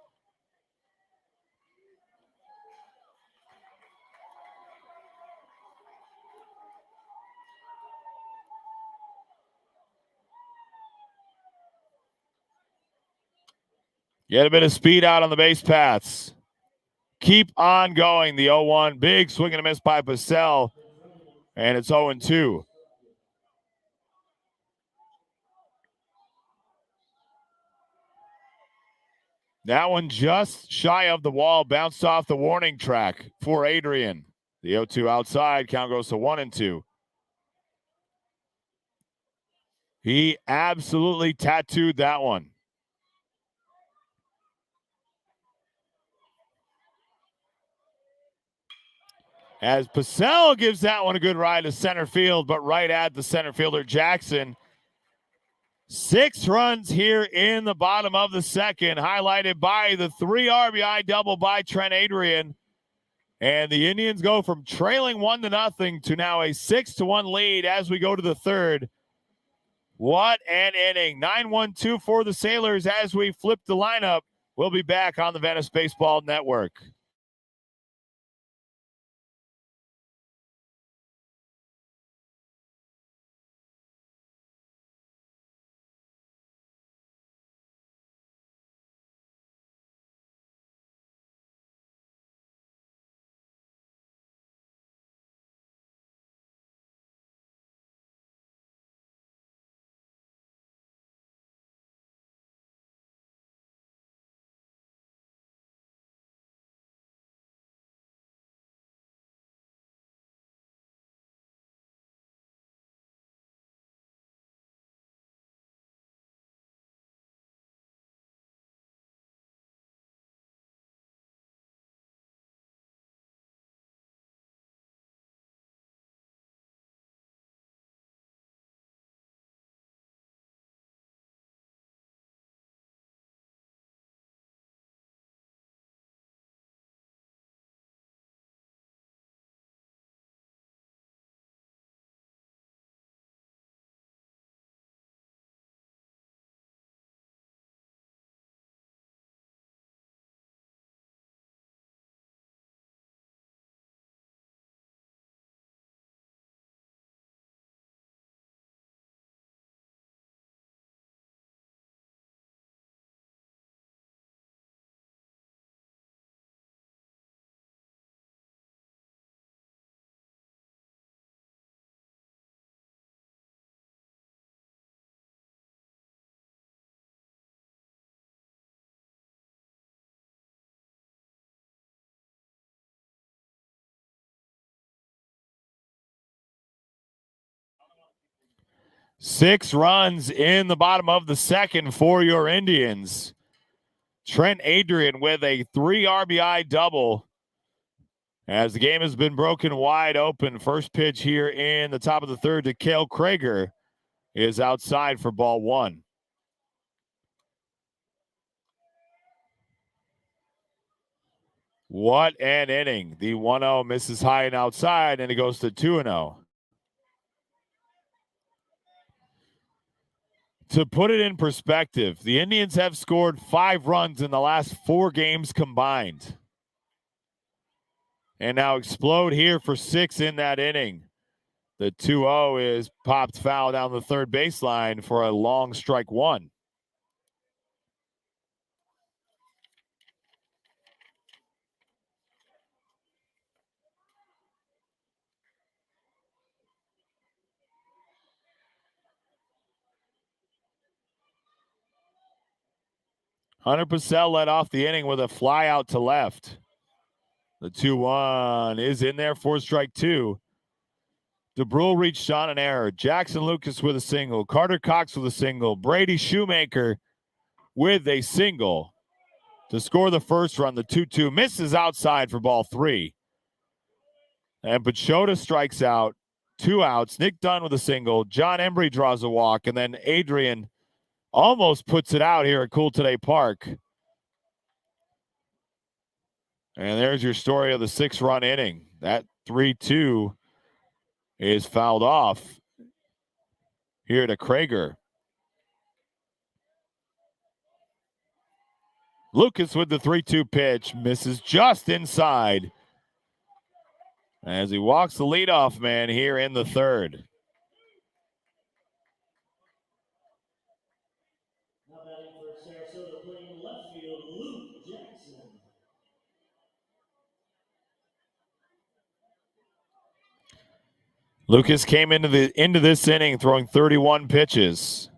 S1: Get a bit of speed out on the base paths. Keep on going. The 0-1. Big swing and a miss by Purcell. And it's 0-2. That one just shy of the wall. Bounced off the warning track for Adrian. The 0-2 outside. Count goes to 1-2. He absolutely tattooed that one. As Purcell gives that one a good ride to center field, but right at the center fielder, Jackson. 6 runs here in the bottom of the second, highlighted by the 3 RBI double by Trent Adrian. And the Indians go from trailing 1-0 to now a 6-1 lead as we go to the third. What an inning. 9-1-2 for the Sailors as we flip the lineup. We'll be back on the Venice Baseball Network. 6 runs in the bottom of the second for your Indians. Trent Adrian with a 3 RBI double as the game has been broken wide open. First pitch here in the top of the third to Cale Krager is outside for ball 1. What an inning. The 1-0 misses high and outside, and it goes to 2-0. To put it in perspective, the Indians have scored 5 runs in the last 4 games combined. And now explode here for 6 in that inning. The 2-0 is popped foul down the third baseline for a long strike 1. 100% led off the inning with a fly out to left. The 2-1 is in there for strike 2. DeBrule reached on an error. Jackson Lucas with a single. Carter Cox with a single. Brady Shoemaker with a single to score the first run. The 2-2 misses outside for ball 3. And Pachota strikes out. 2 outs. Nick Dunn with a single. John Embry draws a walk. And then Adrian almost puts it out here at Cool Today Park. And there's your story of the 6-run inning. That 3-2 is fouled off here to Krager. Lucas with the 3-2 pitch misses just inside as he walks the leadoff man here in the third.
S3: Now batting for Sarasota, playing left field, Luke Jackson.
S1: Lucas came into this inning throwing 31 pitches.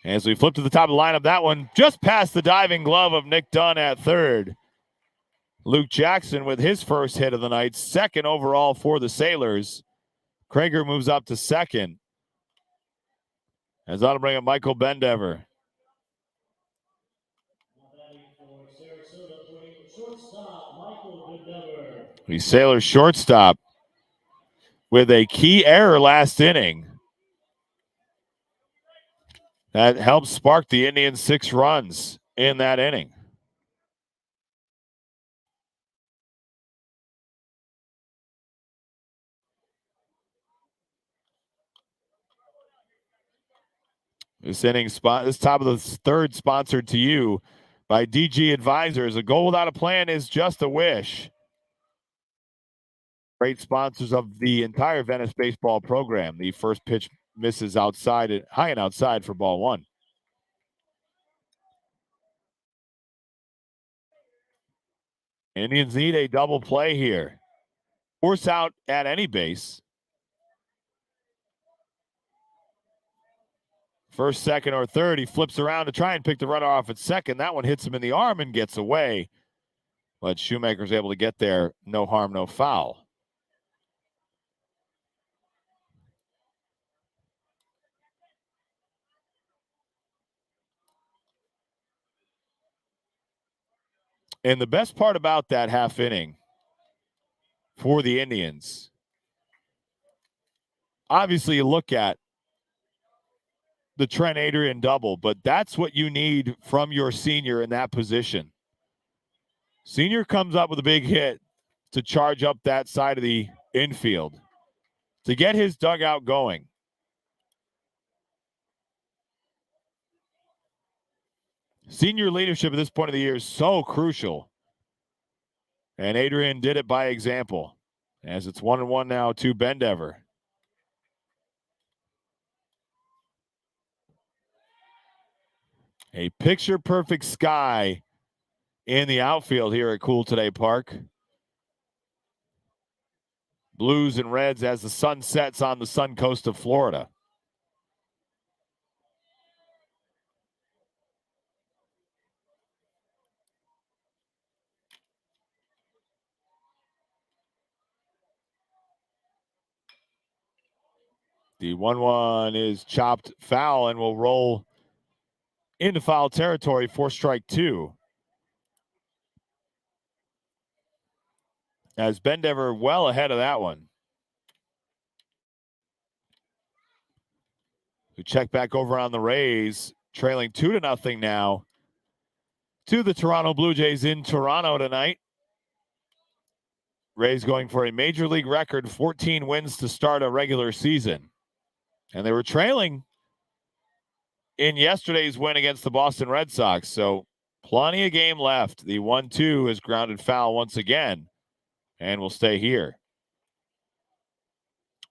S1: As we flip to the top of the lineup, that one just past the diving glove of Nick Dunn at third. Luke Jackson with his first hit of the night, 2nd overall for the Sailors. Krager moves up to 2nd. As that'll bring up Michael Bendever.
S3: Now batting for Sarasota, playing shortstop, Michael Bendever.
S1: The Sailors shortstop with a key error last inning. That helped spark the Indians 6 runs in that inning. This top of the third, sponsored to you by DG Advisors. A goal without a plan is just a wish. Great sponsors of the entire Venice baseball program. The first pitch misses outside, high and outside for ball 1. Indians need a double play here. Force out at any base. First, second, or third, he flips around to try and pick the runner off at second. That one hits him in the arm and gets away. But Shoemaker's able to get there. No harm, no foul. And the best part about that half inning for the Indians, obviously you look at the Trent Adrian double, but that's what you need from your senior in that position. Senior comes up with a big hit to charge up that side of the infield to get his dugout going. Senior leadership at this point of the year is so crucial. And Adrian did it by example. As it's 1-1 now to Bendever. A picture-perfect sky in the outfield here at Cool Today Park. Blues and reds as the sun sets on the sun coast of Florida. The 1-1 is chopped foul and will roll into foul territory for strike 2. As Bendever well ahead of that one. We check back over on the Rays, trailing 2-0 now to the Toronto Blue Jays in Toronto tonight. Rays going for a major league record, 14 wins to start a regular season. And they were trailing in yesterday's win against the Boston Red Sox. So plenty of game left. The 1-2 is grounded foul once again and will stay here.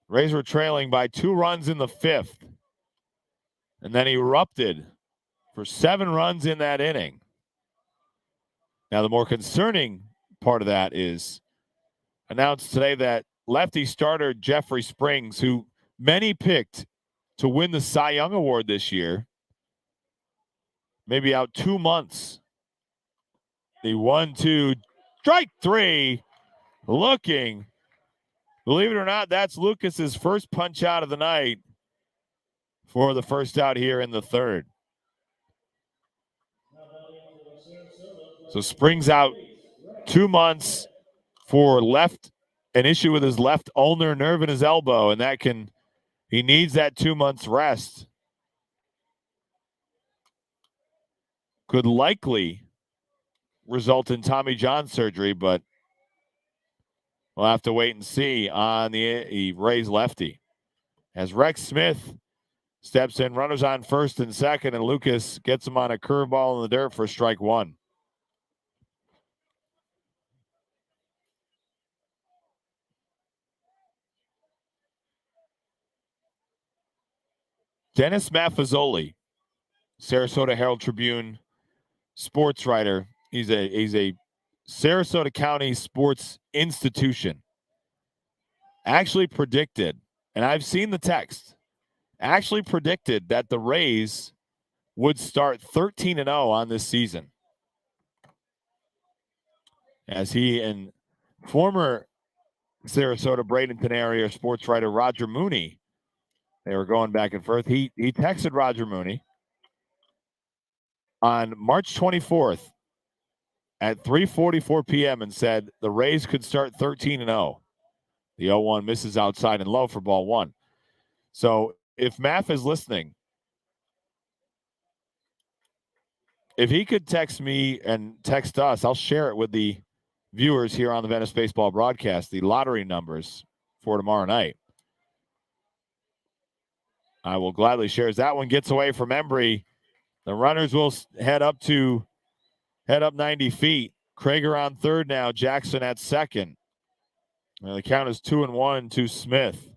S1: Rays were trailing by 2 runs in the 5th and then erupted for 7 runs in that inning. Now, the more concerning part of that is announced today that lefty starter Jeffrey Springs, who many picked to win the Cy Young Award this year, maybe out 2 months. The 1-2, strike 3, looking. Believe it or not, that's Lucas's first punch out of the night for the first out here in the 3rd. So Springs out 2 months for an issue with his left ulnar nerve in his elbow, and he needs that 2 months rest. Could likely result in Tommy John surgery, but we'll have to wait and see on the Rays lefty. As Rex Smith steps in, runners on first and second, and Lucas gets him on a curveball in the dirt for strike 1. Dennis Maffezoli, Sarasota Herald-Tribune sports writer. He's a Sarasota County sports institution. Actually predicted, and I've seen the text, actually predicted that the Rays would start 13-0 on this season. As he and former Sarasota Bradenton area sports writer Roger Mooney, they were going back and forth. He texted Roger Mooney on March 24th at 3:44 p.m. and said the Rays could start 13-0. The 0-1 misses outside and low for ball 1. So if Maff is listening, if he could text me and text us, I'll share it with the viewers here on the Venice Baseball broadcast, the lottery numbers for tomorrow night. I will gladly share. As that one gets away from Embry, the runners will head up 90 feet. Krager on third now, Jackson at second. And the count is 2-1 to Smith.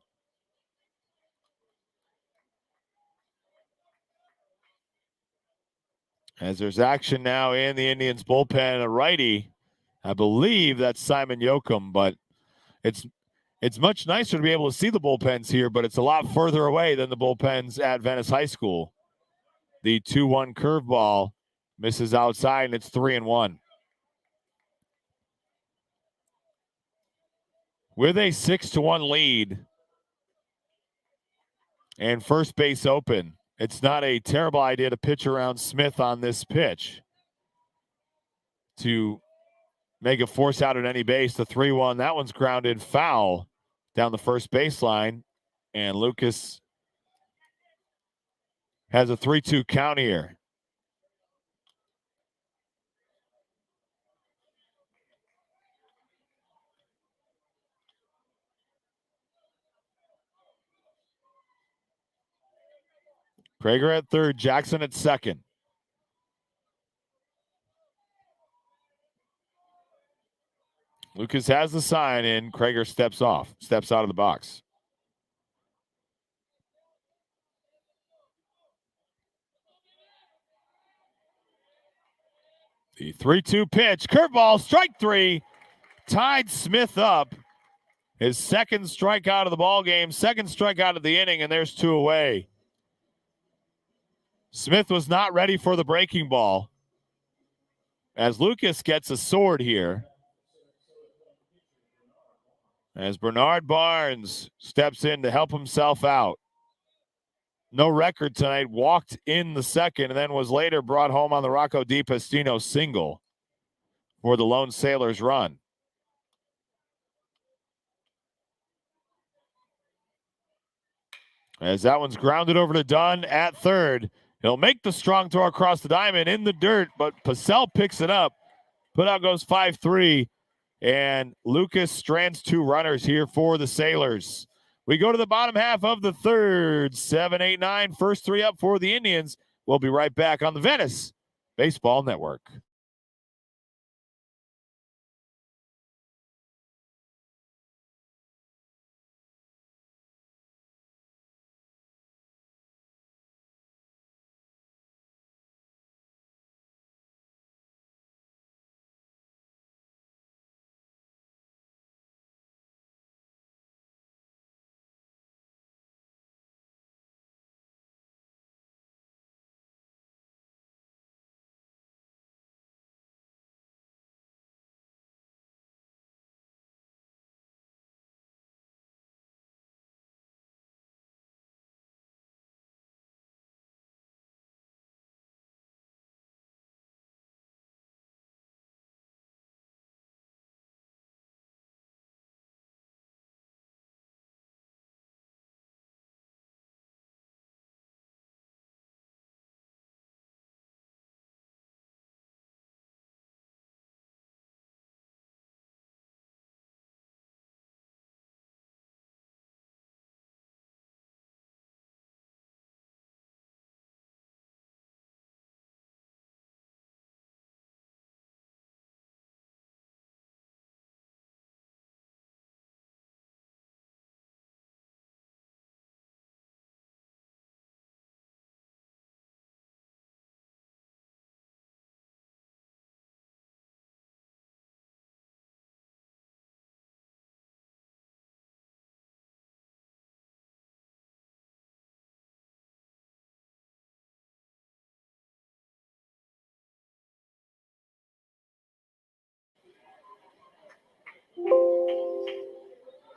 S1: As there's action now in the Indians bullpen, a righty, I believe that's Simon Yoakum, but it's much nicer to be able to see the bullpens here, but it's a lot further away than the bullpens at Venice High School. The 2-1 curveball misses outside, and it's 3-1. With a 6-1 lead and first base open, it's not a terrible idea to pitch around Smith on this pitch to make a force out at any base. The 3-1, that one's grounded foul down the first baseline, and Lucas has a 3-2 count here. Krager at third, Jackson at second. Lucas has the sign in. Krager steps out of the box. The 3-2 pitch, curveball, strike 3, tied Smith up. His second strikeout of the ball game, second strikeout of the inning, and there's 2 away. Smith was not ready for the breaking ball. As Lucas gets a sword here. As Bernard Barnes steps in to help himself out. no record tonight, walked in the second, and then was later brought home on the Rocco DiPastino single for the Lone Sailors run. As that one's grounded over to Dunn at third. He'll make the strong throw across the diamond in the dirt, but Pacell picks it up. Put out goes 5-3, and Lucas strands two runners here for the Sailors. We go to the bottom half of the third. 7-8-9, first three up for the Indians. We'll be right back on the Venice Baseball Network.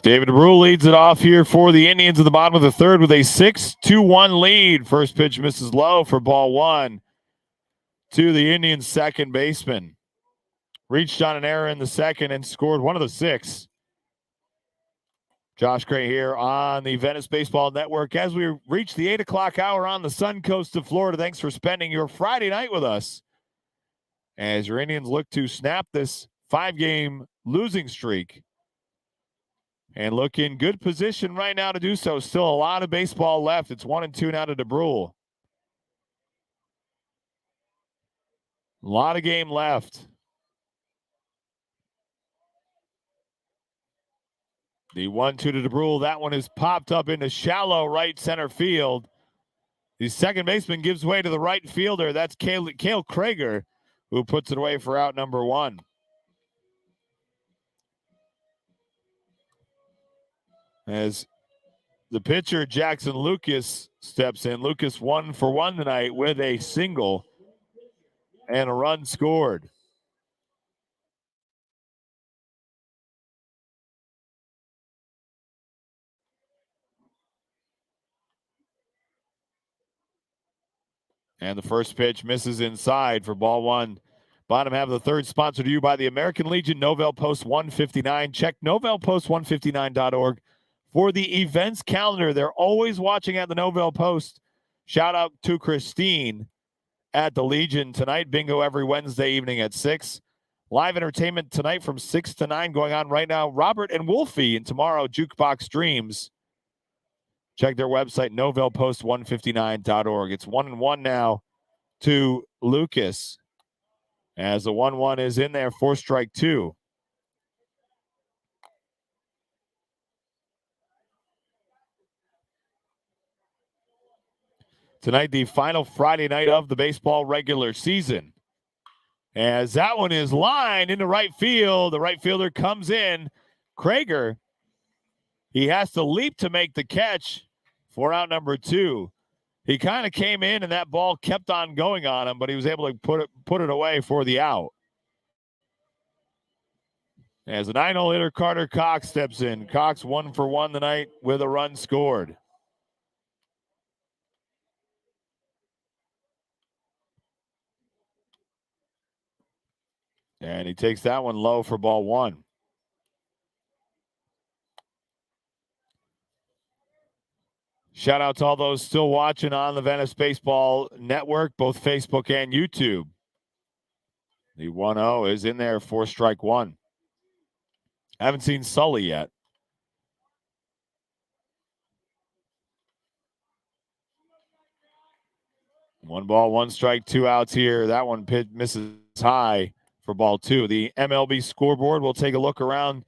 S1: David Brule leads it off here for the Indians at the bottom of the third with a 6-2-1 lead. First pitch misses low for ball one to the Indians' second baseman. Reached on an error in the second and scored one of the six. Josh Gray here on the Venice Baseball Network as we reach the 8 o'clock hour on the sun coast of Florida. Thanks for spending your Friday night with us as your Indians look to snap this 5-game losing streak and look in good position right now to do so. Still a lot of baseball left. It's 1-2 now to DeBrule. A lot of game left. The 1-2 to DeBrule. That one is popped up into shallow right center field. The second baseman gives way to the right fielder. That's Cale Krager, who puts it away for out number one. As the pitcher, Jackson Lucas, steps in. Lucas 1 for 1 tonight with a single and a run scored. And the first pitch misses inside for ball one. Bottom half of the third, sponsored to you by the American Legion, Novell Post 159. Check novellpost159.org for the events calendar. They're always watching at the Novell Post. Shout out to Christine at the Legion tonight. Bingo every Wednesday evening at 6. Live entertainment tonight from 6 to 9 going on right now. Robert and Wolfie, and tomorrow, Jukebox Dreams. Check their website, novellpost159.org. It's 1-1 now to Lucas as the 1-1 is in there for strike two. Tonight, the final Friday night of the baseball regular season. As that one is lined into right field, the right fielder comes in. Krager, he has to leap to make the catch for out number two. He kind of came in and that ball kept on going on him, but he was able to put it away for the out. As a 9-hole hitter, Carter Cox steps in. Cox 1 for 1 tonight with a run scored. And he takes that one low for ball one. Shout out to all those still watching on the Venice Baseball Network, both Facebook and YouTube. The 1-0 is in there for strike one. I haven't seen Sully yet. One ball, one strike, two outs here. That one misses high for ball two. The MLB scoreboard, we'll take a look around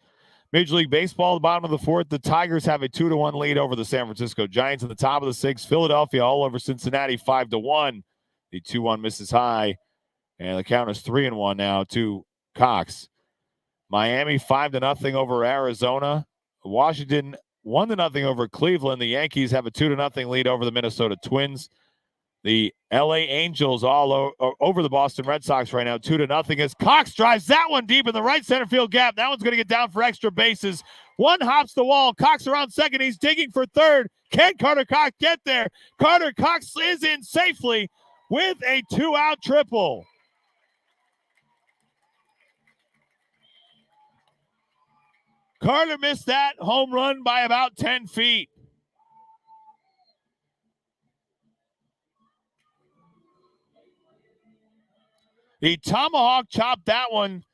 S1: Major League Baseball. The bottom of the fourth, the Tigers have a 2-1 lead over the San Francisco Giants. In the top of the sixth, Philadelphia all over Cincinnati 5-1. The 2-1 misses high, and the count is 3-1 now to Cox. Miami 5-0 over Arizona. Washington 1-0 over Cleveland. The Yankees have a 2-0 lead over the Minnesota Twins. The LA Angels all over the Boston Red Sox right now, 2-0. As Cox drives that one deep in the right center field gap. That one's going to get down for extra bases. One hops the wall. Cox around second. He's digging for third. Can Carter Cox get there? Carter Cox is in safely with a 2-out triple. Carter missed that home run by about 10 feet. He tomahawk chopped that one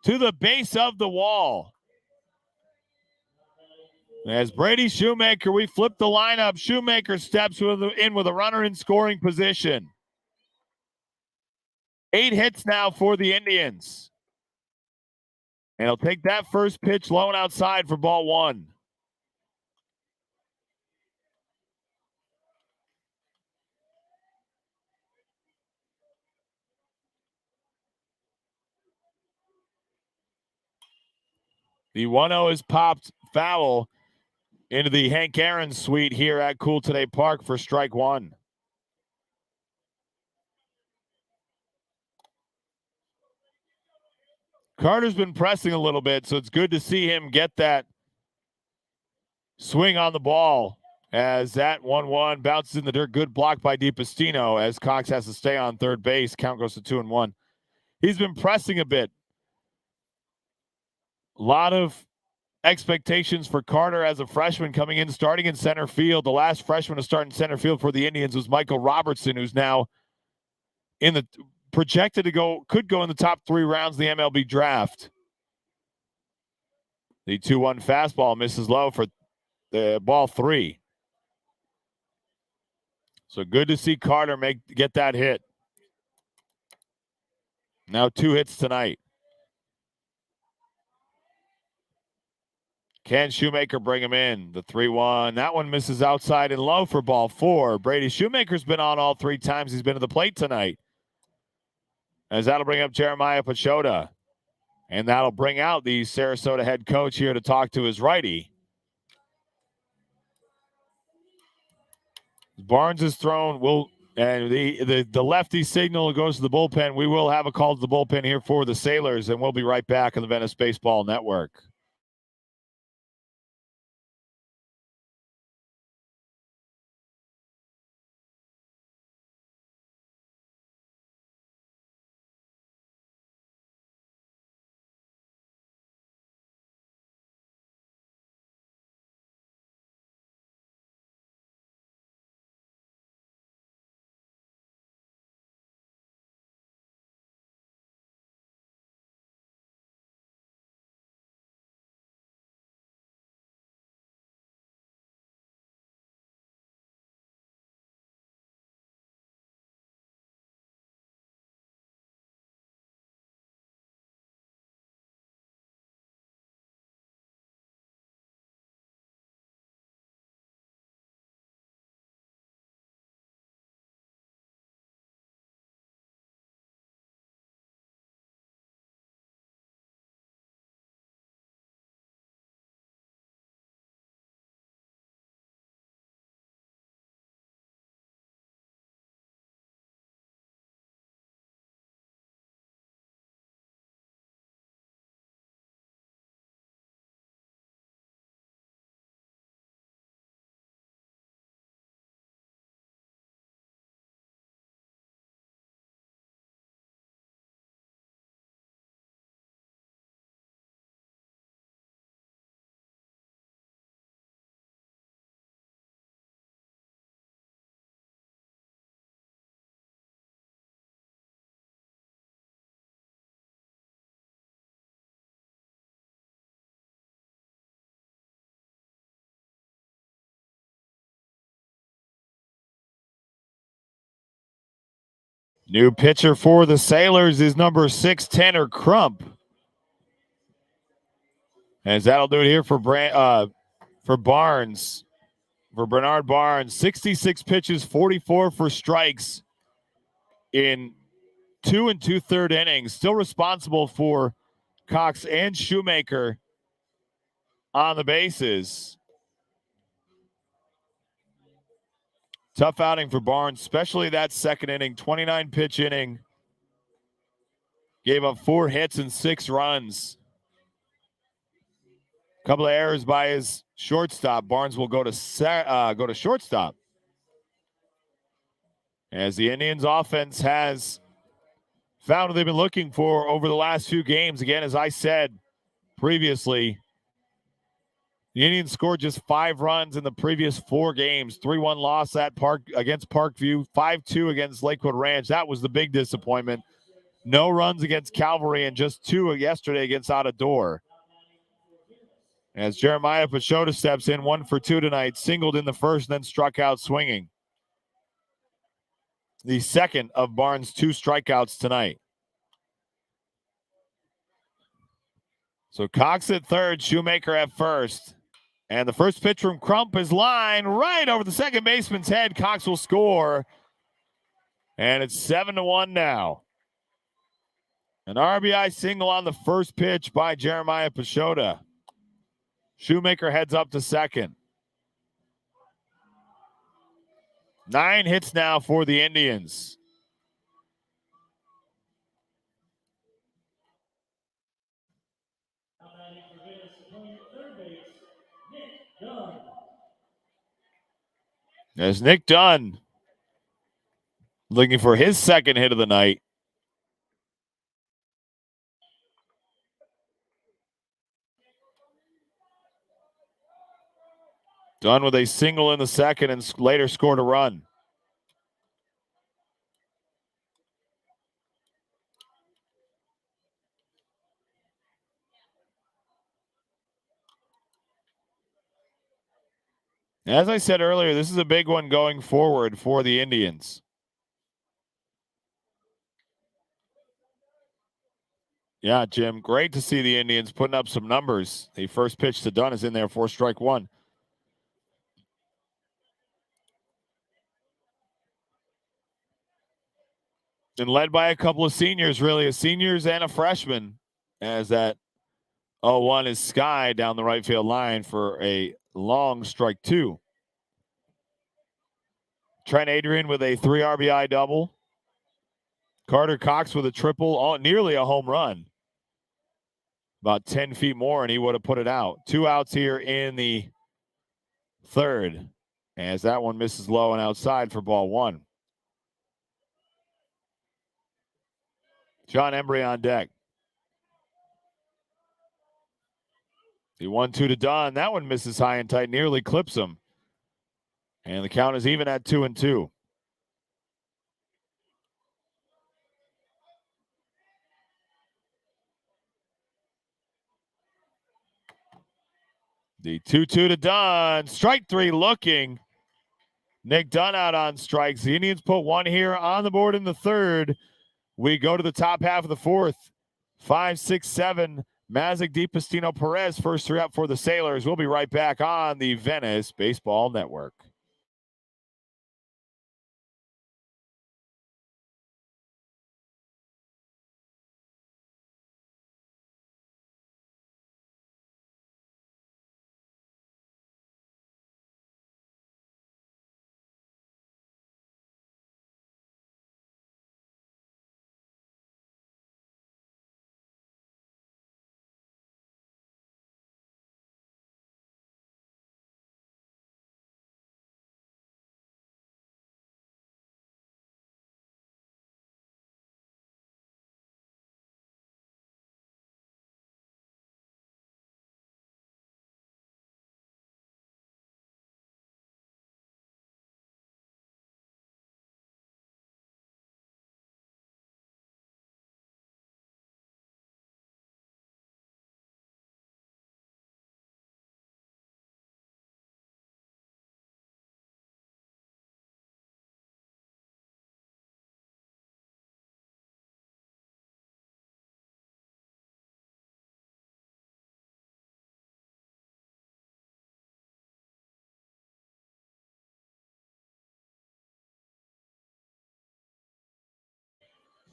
S1: to the base of the wall. As Brady Shoemaker, we flip the lineup. Shoemaker steps in with a runner in scoring position. 8 hits now for the Indians. And he'll take that first pitch low and outside for ball one. The 1-0 is popped foul into the Hank Aaron suite here at Cool Today Park for strike one. Carter's been pressing a little bit, so it's good to see him get that swing on the ball as that 1-1 bounces in the dirt. Good block by DiPastino as Cox has to stay on third base. Count goes to 2-1. He's been pressing a bit. A lot of expectations for Carter as a freshman coming in, starting in center field. The last freshman to start in center field for the Indians was Michael Robertson, who's now in the projected to could go in the top 3 rounds of the MLB draft. The 2-1 fastball misses low for the ball 3. So good to see Carter get that hit. Now 2 hits tonight. Can Shoemaker bring him in? The 3-1. That one misses outside and low for ball 4. Brady Shoemaker's been on all 3 times he's been to the plate tonight. As that'll bring up Jeremiah Pachota. And that'll bring out the Sarasota head coach here to talk to his righty. Barnes is thrown. And the lefty signal goes to the bullpen. We will have a call to the bullpen here for the Sailors, and we'll be right back on the Venice Baseball Network. New pitcher for the Sailors is number 6, Tanner Crump. As that'll do it here for Barnes. For Bernard Barnes, 66 pitches, 44 for strikes in 2 2/3 innings. Still responsible for Cox and Shoemaker on the bases. Tough outing for Barnes, especially that second inning, 29 pitch inning. Gave up 4 hits and 6 runs. A couple of errors by his shortstop. Barnes will go to shortstop. As the Indians offense has found what they've been looking for over the last few games. Again, as I said previously, the Indians scored just 5 runs in the previous 4 games. 3-1 loss against Parkview, 5-2 against Lakewood Ranch. That was the big disappointment. No runs against Calvary and just 2 yesterday against Outador. As Jeremiah Pachoda steps in, 1 for 2 tonight, singled in the first, then struck out swinging. The second of Barnes' 2 strikeouts tonight. So Cox at third, Shoemaker at first. And the first pitch from Crump is lined right over the second baseman's head. Cox will score. And it's 7-1 now. An RBI single on the first pitch by Jeremiah Pachoda. Shoemaker heads up to second. 9 hits now for the Indians.
S3: Now batting for Venice, playing at third base, Nick Dunn.
S1: There's Nick Dunn looking for his second hit of the night. Dunn with a single in the second and later scored a run. As I said earlier, this is a big one going forward for the Indians. Yeah, Jim, great to see the Indians putting up some numbers. The first pitch to Dunn is in there for strike 1. And led by a couple of seniors, really, a seniors and a freshman, as that 0-1 is Sky down the right field line for a long strike 2. Trent Adrian with a 3 RBI double. Carter Cox with a triple, nearly a home run. About 10 feet more, and he would have put it out. 2 outs here in the third, as that one misses low and outside for ball 1. John Embry on deck. The 1-2 to Dunn. That one misses high and tight, nearly clips him. And the count is even at 2-2. The 2-2 to Dunn. Strike 3 looking. Nick Dunn out on strikes. The Indians put 1 here on the board in the third. We go to the top half of the fourth. 5, 6, 7. Mazick, DiPastino, Perez, first 3 up for the Sailors. We'll be right back on the Venice Baseball Network.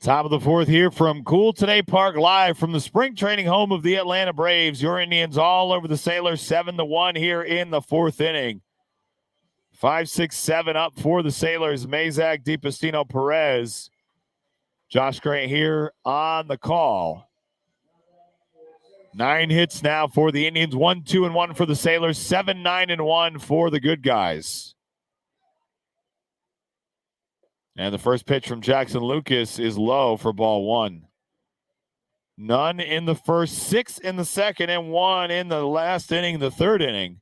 S1: Top of the fourth here from Cool Today Park, live from the spring training home of the Atlanta Braves. Your Indians all over the Sailors, 7-1 here in the fourth inning. 5-6-7 up for the Sailors. Mazak, DiPastino, Perez. Josh Grant here on the call. 9 hits now for the Indians. 1-2-1 for the Sailors. 7-9-1 for the good guys. And the first pitch from Jackson Lucas is low for ball 1. None in the first, 6 in the second, and 1 in the last inning, the third inning.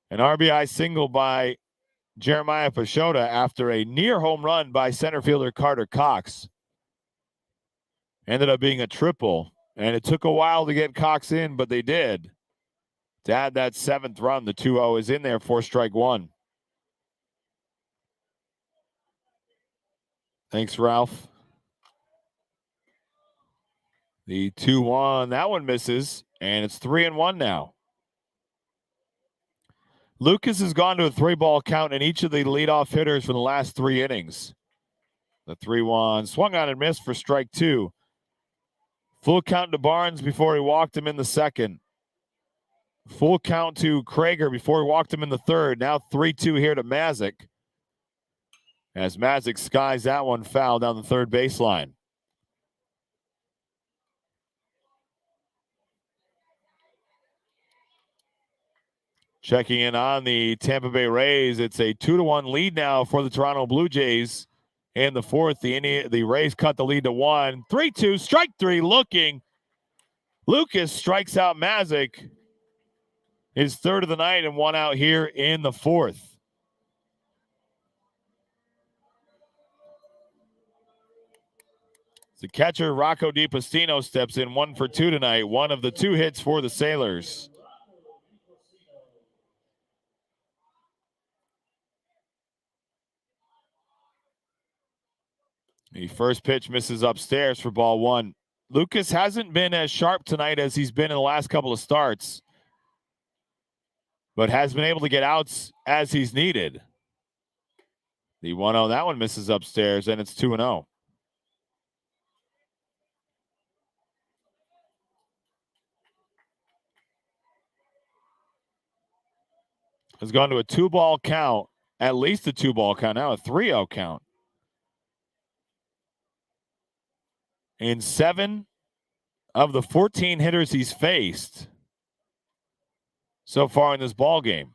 S1: An RBI single by Jeremiah Pachota after a near home run by center fielder Carter Cox. Ended up being a triple, and it took a while to get Cox in, but they did. To add that 7th run, the 2-0 is in there for strike 1. Thanks, Ralph. The 2-1, that one misses, and it's 3-1 now. Lucas has gone to a 3-ball count in each of the leadoff hitters for the last 3 innings. The 3-1 swung on and missed for strike 2. Full count to Barnes before he walked him in the second. Full count to Krager before he walked him in the third. Now 3-2 here to Mazak, as Mazak skies that one foul down the third baseline. Checking in on the Tampa Bay Rays, it's a 2-1 lead now for the Toronto Blue Jays. In the fourth, the Rays cut the lead to 1. 3-2, strike 3, looking. Lucas strikes out Mazak, his third of the night, and 1 out here in the fourth. The catcher, Rocco DiPastino, steps in 1 for 2 tonight. 1 of the 2 hits for the Sailors. The first pitch misses upstairs for ball 1. Lucas hasn't been as sharp tonight as he's been in the last couple of starts, but has been able to get outs as he's needed. The 1-0, that one misses upstairs, and it's 2-0. Has gone to a 2-ball count, at least a 2-ball count, now a 3-0 count. In 7 of the 14 hitters he's faced so far in this ball game.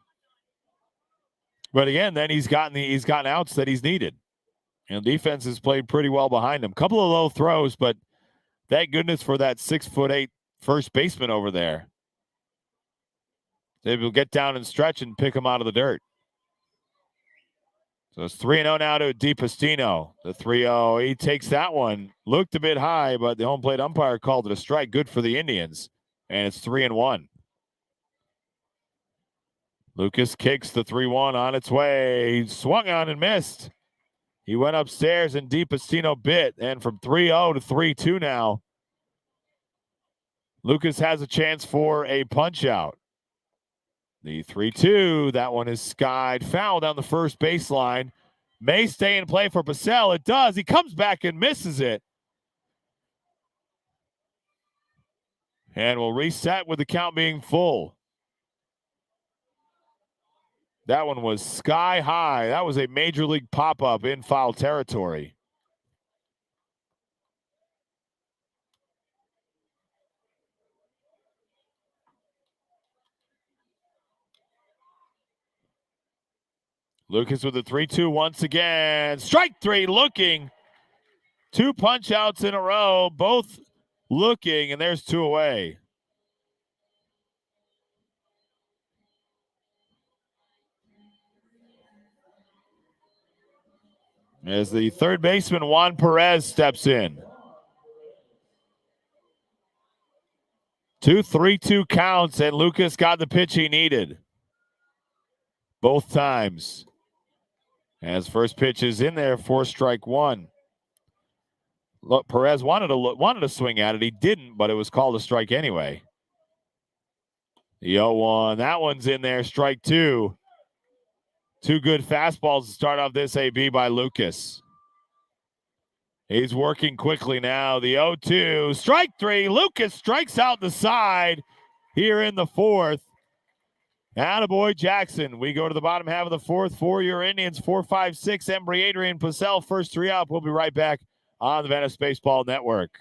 S1: But again, then he's gotten outs that he's needed. And defense has played pretty well behind him. Couple of low throws, but thank goodness for that 6'8" first baseman over there. They will get down and stretch and pick him out of the dirt. So it's 3-0 now to DiPastino. The 3-0, he takes that one. Looked a bit high, but the home plate umpire called it a strike. Good for the Indians. And it's 3-1. Lucas kicks the 3-1 on its way. He swung on and missed. He went upstairs and DiPastino bit. And from 3-0 to 3-2 now, Lucas has a chance for a punch out. The 3-2, that one is skied. Foul down the first baseline. May stay in play for Pacell. It does. He comes back and misses it. And we'll reset with the count being full. That one was sky high. That was a major league pop-up in foul territory. Lucas with the 3-2 once again. Strike 3 looking. 2 punch outs in a row, both looking, and there's 2 away. As the third baseman, Juan Perez, steps in. 2 3-2 counts, and Lucas got the pitch he needed both times. As first pitch is in there for strike 1. Look, Perez wanted to swing at it. He didn't, but it was called a strike anyway. The 0-1, that one's in there, strike 2. 2 good fastballs to start off this AB by Lucas. He's working quickly now. The 0-2. Strike three. Lucas strikes out the side here in the fourth. Attaboy Jackson. We go to the bottom half of the fourth for your Indians. 4-5-6. Embry, Adrian, Purcell. First three out. We'll be right back on the Venice Baseball Network.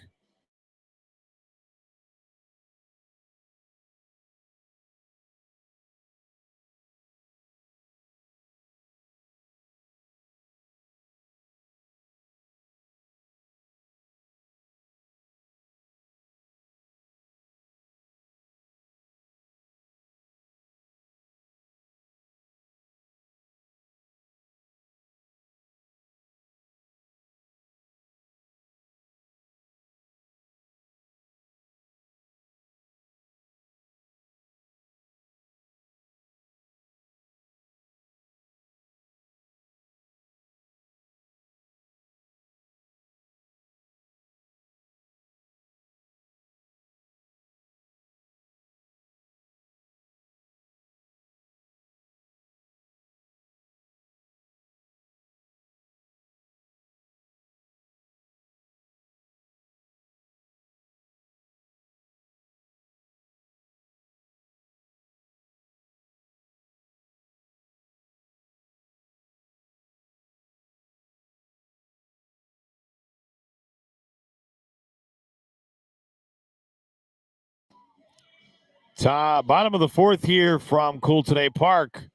S1: Bottom of the fourth here from Cool Today Park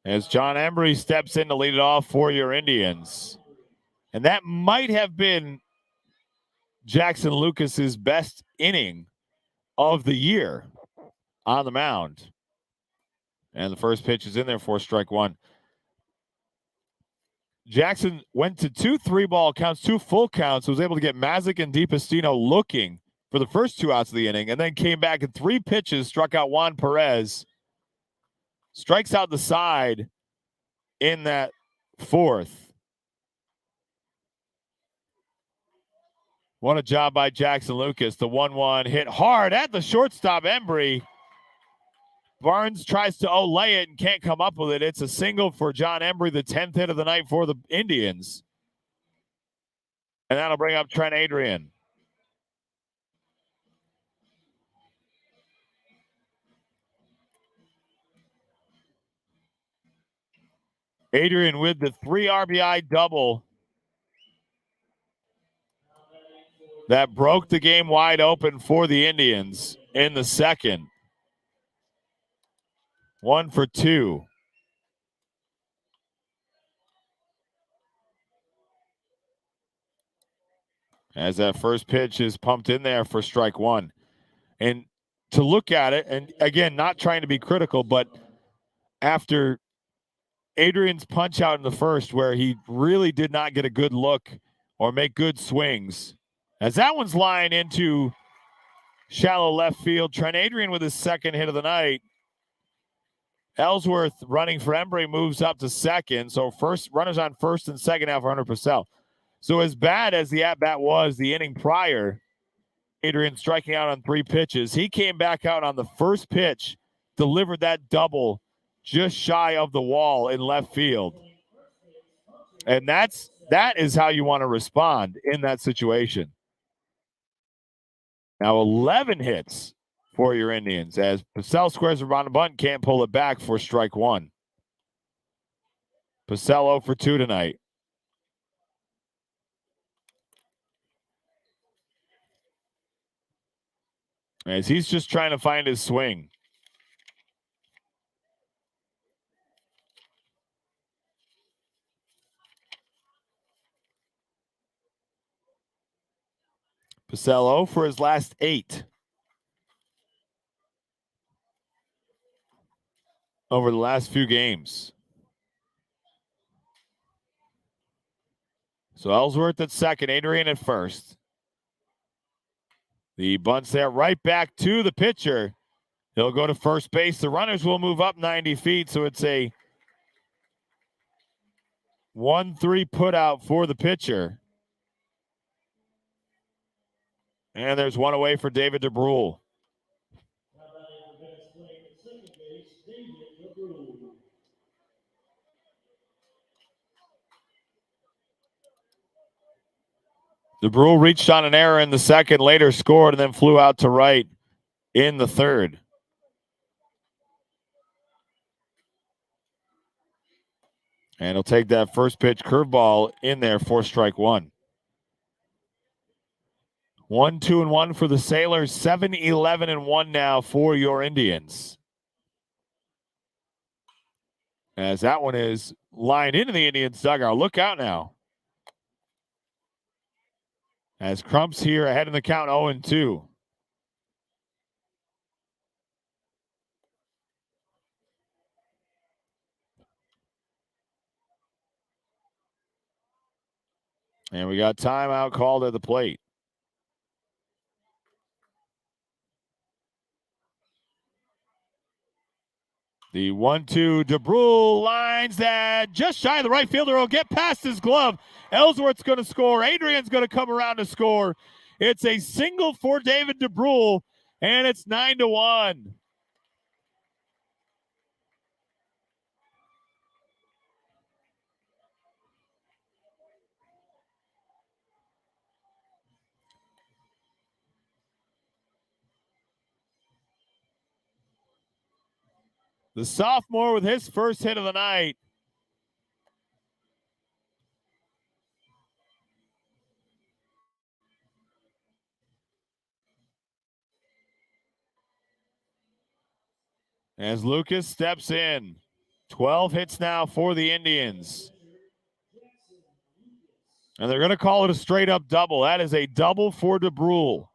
S1: as John Embry steps in to lead it off for your Indians. And that might have been Jackson Lucas's best inning of the year on the mound. And the first pitch is in there for strike one. Jackson went to 2 3-ball counts, 2 full counts, was able to get Mazick and DiPastino looking for the first 2 outs of the inning, and then came back in 3 pitches, struck out Juan Perez, strikes out the side in that fourth. What a job by Jackson Lucas. The 1-1 hit hard at the shortstop, Embry. Barnes tries to lay it and can't come up with it. It's a single for John Embry, the 10th hit of the night for the Indians. And that'll bring up Trent Adrian. Adrian with the 3 RBI double that broke the game wide open for the Indians in the second. 1 for 2. As that first pitch is pumped in there for strike one. And to look at it, and again, not trying to be critical, but after Adrian's punch out in the first where he really did not get a good look or make good swings, as that one's lying into shallow left field, Trent Adrian with his second hit of the night. Ellsworth running for Embry moves up to second. So first runners on first and second now for 100%. So as bad as the at-bat was the inning prior, Adrian striking out on 3 pitches, he came back out on the first pitch, delivered that double just shy of the wall in left field. And that is how you want to respond in that situation. Now 11 hits for your Indians as Purcell squares around the bunt, can't pull it back for strike one. Purcell 0 for 2 tonight. As he's just trying to find his swing. Purcell 0 for his last 8. Over the last few games. So Ellsworth at second, Adrian at first. The bunt's there right back to the pitcher. He'll go to first base. The runners will move up 90 feet, so it's a 1-3 put out for the pitcher. And there's one away for David DeBrule. DeBrule reached on an error in the second, later scored, and then flew out to right in the third. And he'll take that first pitch curveball in there for strike one. 1-2-1 for the Sailors, 7-11-1 now for your Indians. As that one is lined into the Indians' dugout. Look out now. As Crump's here ahead in the count 0-2. And we got timeout called at the plate. The 1-2, DeBrule lines that just shy of the right fielder. Will get past his glove. Ellsworth's going to score. Adrian's going to come around to score. It's a single for David DeBrule, and it's 9-1. The sophomore with his first hit of the night. As Lucas steps in. 12 hits now for the Indians. And they're going to call it a straight-up double. That is a double for DeBrule.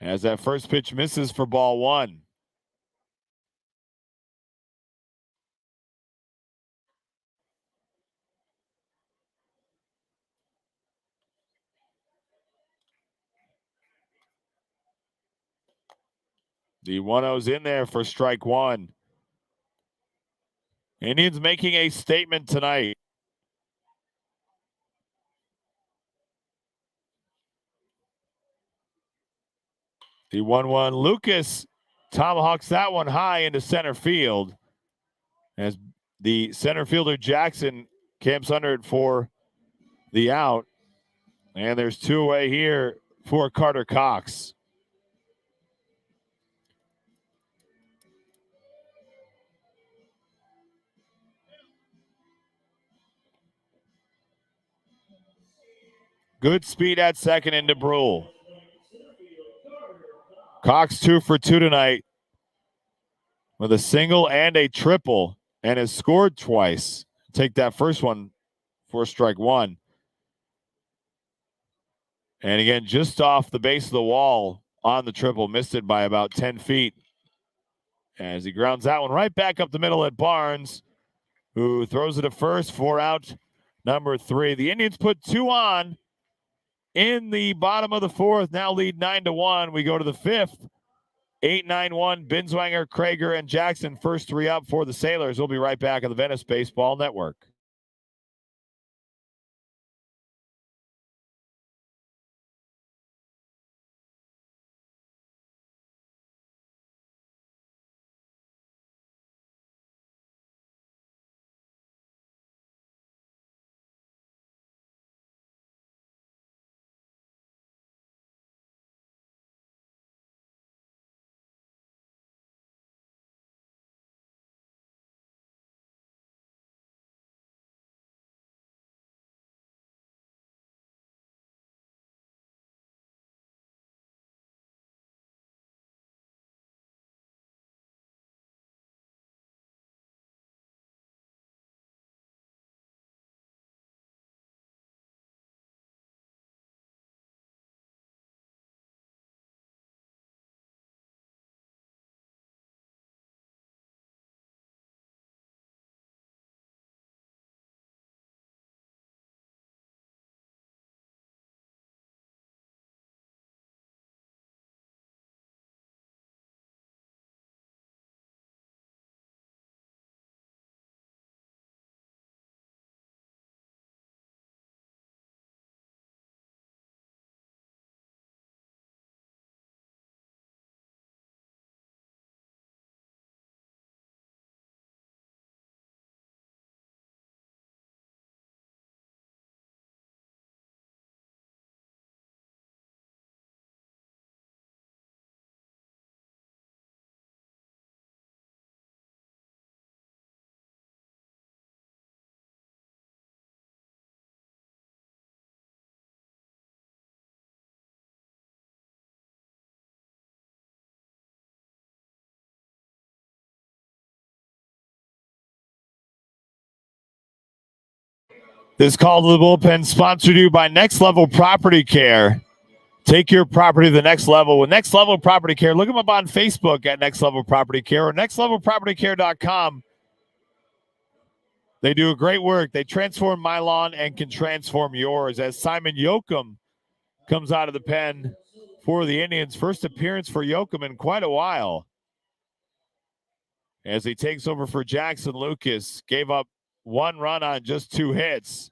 S1: As that first pitch misses for ball one. The 1-0's in there for strike one. Indians making a statement tonight. The 1-1, Lucas tomahawks that one high into center field. As the center fielder Jackson camps under it for the out. And there's two away here for Carter Cox. Good speed at second into DeBrule. Cox 2 for 2 tonight with a single and a triple, and has scored twice. Take that first one for strike one. And again, just off the base of the wall on the triple, missed it by about 10 feet. As he grounds that one right back up the middle at Barnes, who throws it to first for out number 3. The Indians put 2 on in the bottom of the fourth, now lead 9-1. We go to the fifth. 8-9-1, Binswanger, Krager, and Jackson, first 3 up for the Sailors. We'll be right back on the Venice Baseball Network. This call to the bullpen sponsored you by Next Level Property Care. Take your property to the next level with Next Level Property Care. Look them up on Facebook at Next Level Property Care or nextlevelpropertycare.com. They do a great work. They transform my lawn and can transform yours. As Simon Yoakum comes out of the pen for the Indians. First appearance for Yoakum in quite a while. As he takes over for Jackson Lucas, gave up 1 run on just 2 hits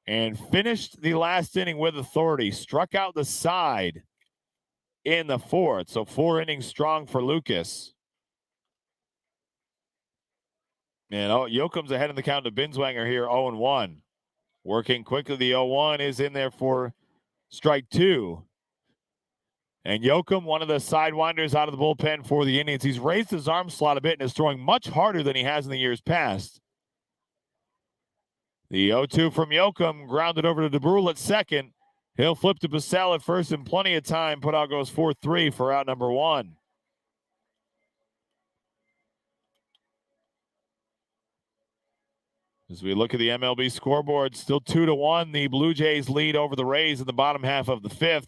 S1: and finished the last inning with authority. Struck out the side in the 4th. So 4 innings strong for Lucas. And Yoakum's ahead in the count to Binswanger here, 0-1. Working quickly, the 0-1 is in there for strike 2. And Yoakum, one of the sidewinders out of the bullpen for the Indians. He's raised his arm slot a bit and is throwing much harder than he has in the years past. The 0-2 from Yoakum, grounded over to DeBrule at second. He'll flip to Purcell at first in plenty of time. Put out goes 4-3 for out number 1. As we look at the MLB scoreboard, still 2-1. The Blue Jays lead over the Rays in the bottom half of the 5th.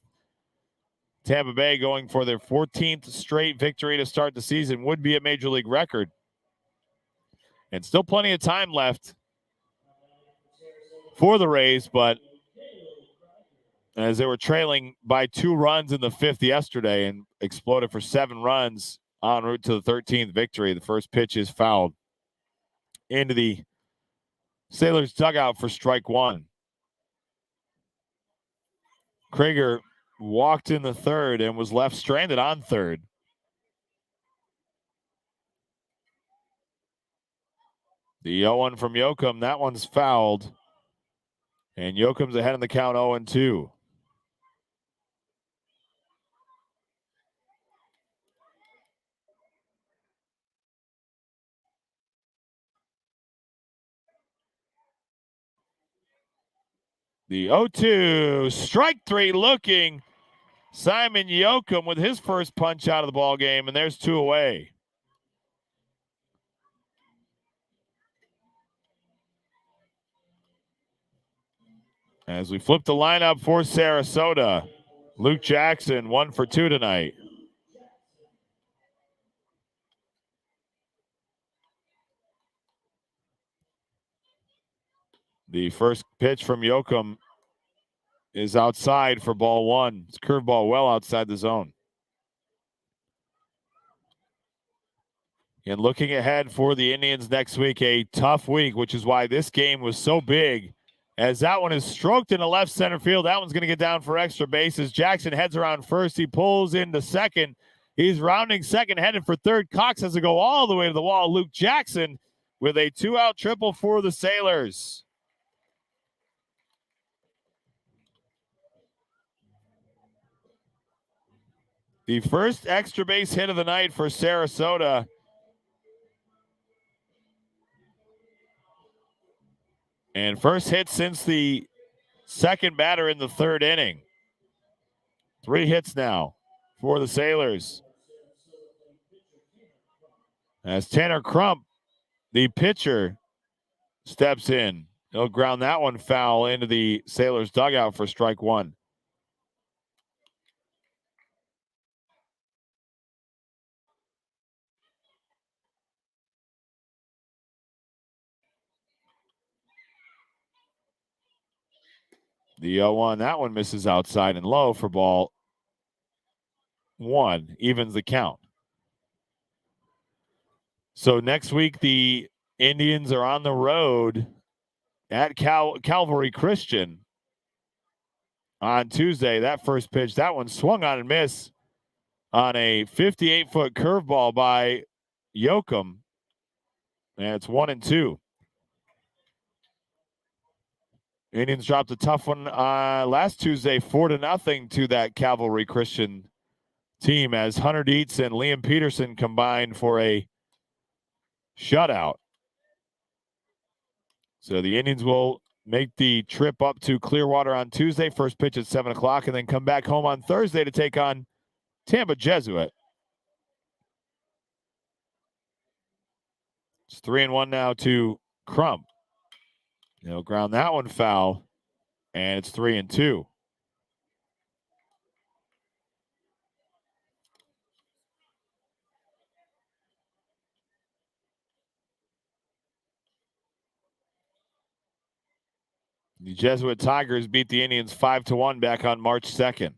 S1: Tampa Bay going for their 14th straight victory to start the season. Would be a major league record. And still plenty of time left for the Rays, but as they were trailing by 2 runs in the 5th yesterday and exploded for 7 runs en route to the 13th victory, the first pitch is fouled into the Sailors dugout for strike 1. Krieger walked in the 3rd and was left stranded on 3rd. The 0-1 from Yoakum, that one's fouled. And Yoakum's ahead in the count 0-2. The 0-2, strike 3 looking. Simon Yoakum with his first punch out of the ball game, and there's 2 away. As we flip the lineup for Sarasota, Luke Jackson 1 for 2 tonight. The first pitch from Yoakum is outside for ball 1. It's curveball well outside the zone. And looking ahead for the Indians next week, a tough week, which is why this game was so big. As that one is stroked into left center field, that one's going to get down for extra bases. Jackson heads around first. He pulls into second. He's rounding second, headed for third. Cox has to go all the way to the wall. Luke Jackson with a 2-out triple for the Sailors. The first extra base hit of the night for Sarasota. And first hit since the second batter in the 3rd inning. 3 hits now for the Sailors. As Tanner Crump, the pitcher, steps in. He'll ground that one foul into the Sailors dugout for strike 1. The 0-1, that one misses outside and low for ball 1, evens the count. So next week, the Indians are on the road at Calvary Christian on Tuesday. That first pitch, that one swung on and missed on a 58-foot curveball by Yoakum. And it's 1-2. Indians dropped a tough one last Tuesday, 4-0 to that Calvary Christian team as Hunter Dietz and Liam Peterson combined for a shutout. So the Indians will make the trip up to Clearwater on Tuesday, first pitch at 7 o'clock, and then come back home on Thursday to take on Tampa Jesuit. It's 3-1 now to Crump. They'll ground that one foul, and it's 3-2. The Jesuit Tigers beat the Indians 5-1 back on March 2nd.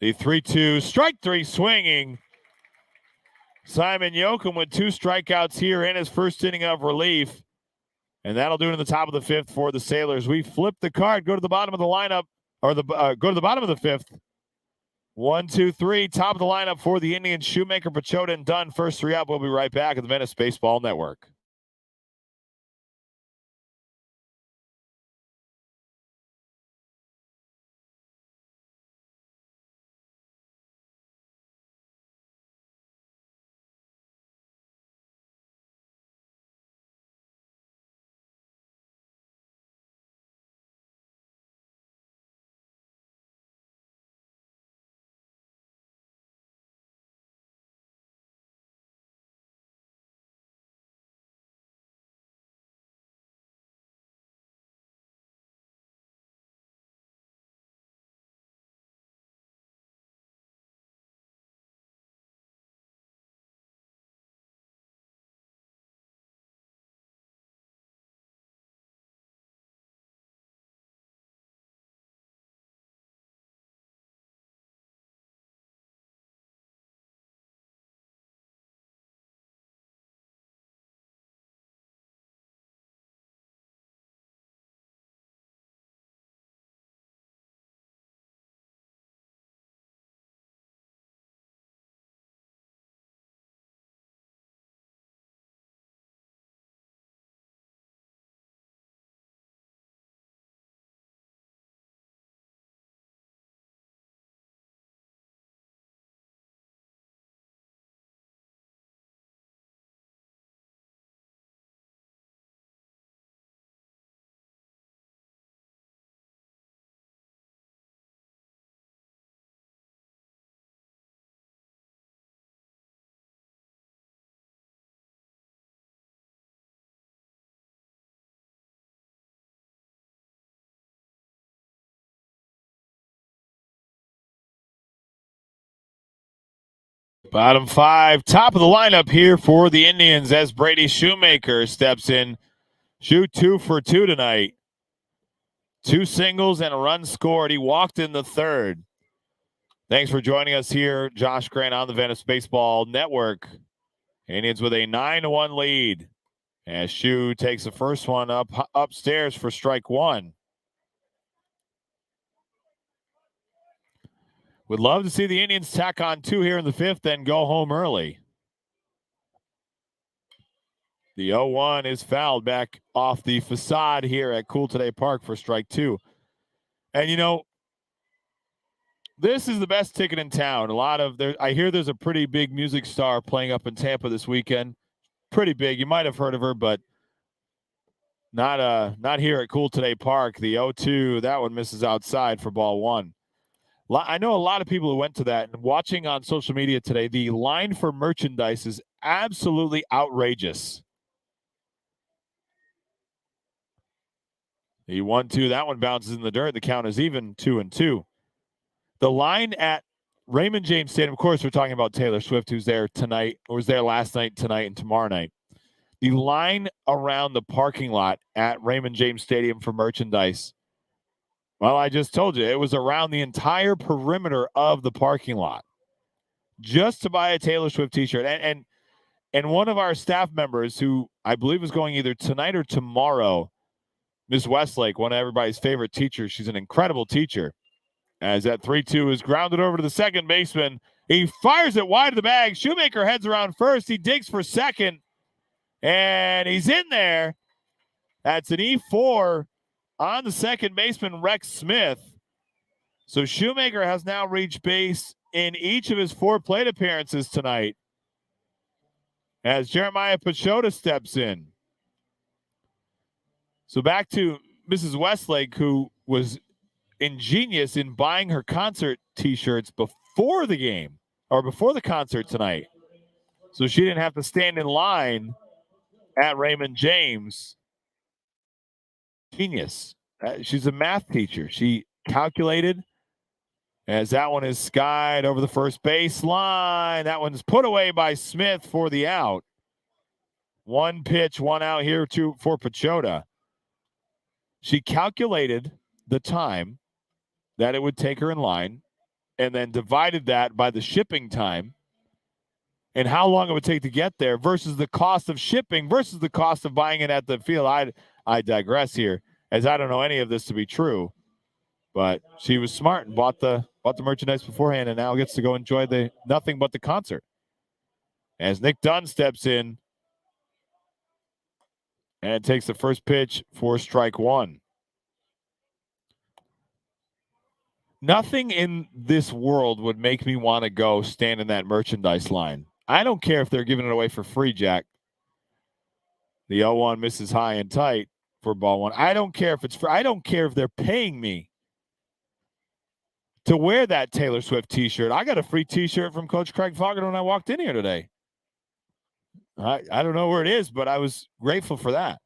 S1: The 3-2 strike three swinging. Simon Yoakum with 2 strikeouts here in his first inning of relief. And that'll do it in the top of the 5th for the Sailors. We flip the card, go to the bottom of the lineup, or go to the bottom of the 5th. 1, 2, 3, top of the lineup for the Indians. Shoemaker, Pachota, and Dunn. First 3 up. We'll be right back at the Venice Baseball Network. Bottom 5, top of the lineup here for the Indians as Brady Shoemaker steps in. Shoot 2 for 2 tonight. 2 singles and a run scored. He walked in the 3rd. Thanks for joining us here, Josh Grant on the Venice Baseball Network. Indians with a 9-1 lead as Shoe takes the first one upstairs for strike 1. Would love to see the Indians tack on 2 here in the 5th and go home early. The 0-1 is fouled back off the facade here at Cool Today Park for strike 2. And, you know, this is the best ticket in town. I hear there's a pretty big music star playing up in Tampa this weekend. Pretty big. You might have heard of her, but not here at Cool Today Park. The 0-2, that one misses outside for ball 1. I know a lot of people who went to that, and watching on social media today, the line for merchandise is absolutely outrageous. The 1-2, that one bounces in the dirt. The count is even, 2-2. The line at Raymond James Stadium, of course, we're talking about Taylor Swift, who's there tonight, or was there last night, tonight, and tomorrow night. The line around the parking lot at Raymond James Stadium for merchandise, well, I just told you, it was around the entire perimeter of the parking lot just to buy a Taylor Swift t-shirt. And one of our staff members, who I believe is going either tonight or tomorrow, Ms. Westlake, one of everybody's favorite teachers. She's an incredible teacher. As that 3-2 is grounded over to the second baseman. He fires it wide of the bag. Shoemaker heads around first. He digs for second. And he's in there. That's an E4 on the second baseman, Rex Smith. So Shoemaker has now reached base in each of his 4 plate appearances tonight as Jeremiah Pachota steps in. So back to Mrs. Westlake, who was ingenious in buying her concert t-shirts before the game or before the concert tonight. So she didn't have to stand in line at Raymond James. Genius. She's a math teacher. She calculated as that one is skied over the first baseline. That one's put away by Smith for the out. One pitch, one out here for Pachota. She calculated the time that it would take her in line and then divided that by the shipping time and how long it would take to get there versus the cost of shipping versus the cost of buying it at the field. I digress here, as I don't know any of this to be true. But she was smart and bought the merchandise beforehand and now gets to go enjoy the nothing but the concert. As Nick Dunn steps in and takes the first pitch for strike one. Nothing in this world would make me want to go stand in that merchandise line. I don't care if they're giving it away for free, Jack. The 0-1 misses high and tight for ball one. I don't care if it's free. I don't care if they're paying me to wear that Taylor Swift t-shirt. I got a free t-shirt from Coach Craig Foggett when I walked in here today. I don't know where it is, but I was grateful for that.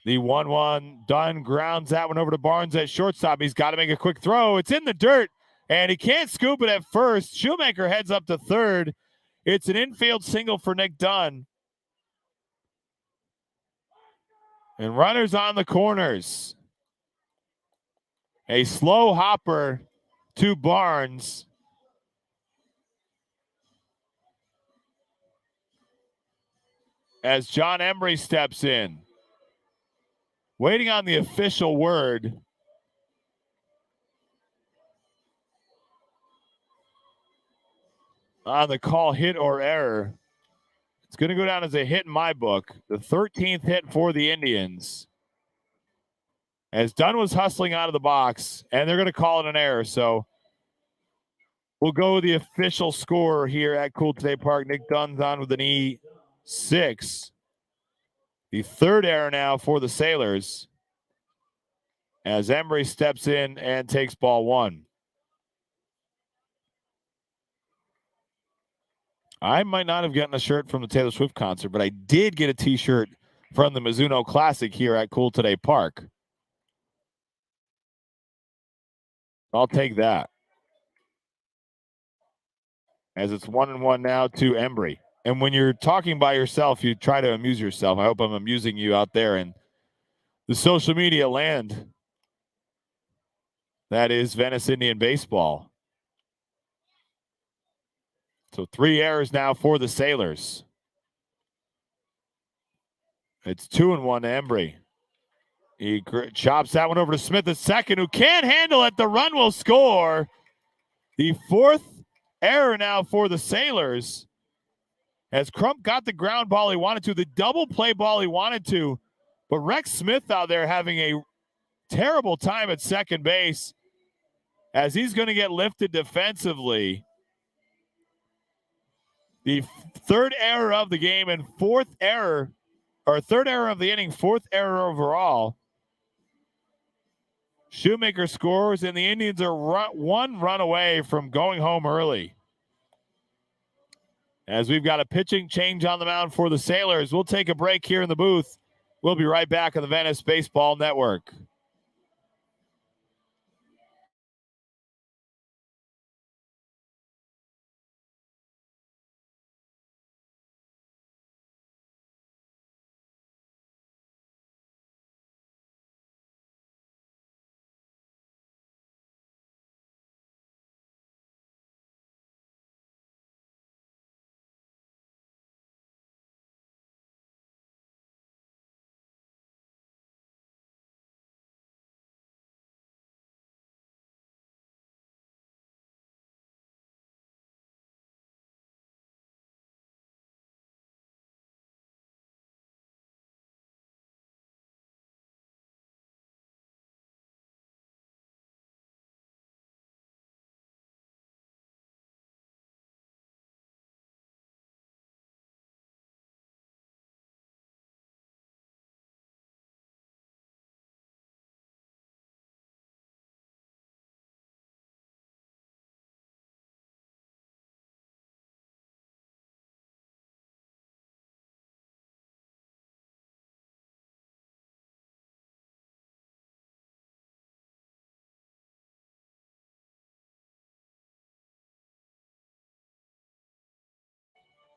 S1: The 1-1 Dunn grounds that one over to Barnes at shortstop. He's got to make a quick throw. It's in the dirt, and he can't scoop it at first. Shoemaker heads up to third. It's an infield single for Nick Dunn. And runners on the corners. A slow hopper to Barnes. As John Embry steps in. Waiting on the official word. On the call, hit or error. It's going to go down as a hit in my book. The 13th hit for the Indians. As Dunn was hustling out of the box, and they're going to call it an error. So we'll go with the official score here at Cool Today Park. Nick Dunn's on with an E6. The third error now for the Sailors. As Embry steps in and takes ball one. I might not have gotten a shirt from the Taylor Swift concert, but I did get a t-shirt from the Mizuno Classic here at Cool Today Park. I'll take that. As it's 1-1 now to Embry. And when you're talking by yourself, you try to amuse yourself. I hope I'm amusing you out there in the social media land. That is Venice Indian baseball. So 3 errors now for the Sailors. It's 2-1 to Embry. He chops that one over to Smith at second, who can't handle it. The run will score. The 4th error now for the Sailors. As Crump got the ground ball he wanted to, the double play ball he wanted to, but Rex Smith out there having a terrible time at second base as he's going to get lifted defensively. The 3rd error of the game and 4th error, or 3rd error of the inning, 4th error overall. Shoemaker scores, and the Indians are one run away from going home early. As we've got a pitching change on the mound for the Sailors, we'll take a break here in the booth. We'll be right back on the Venice Baseball Network.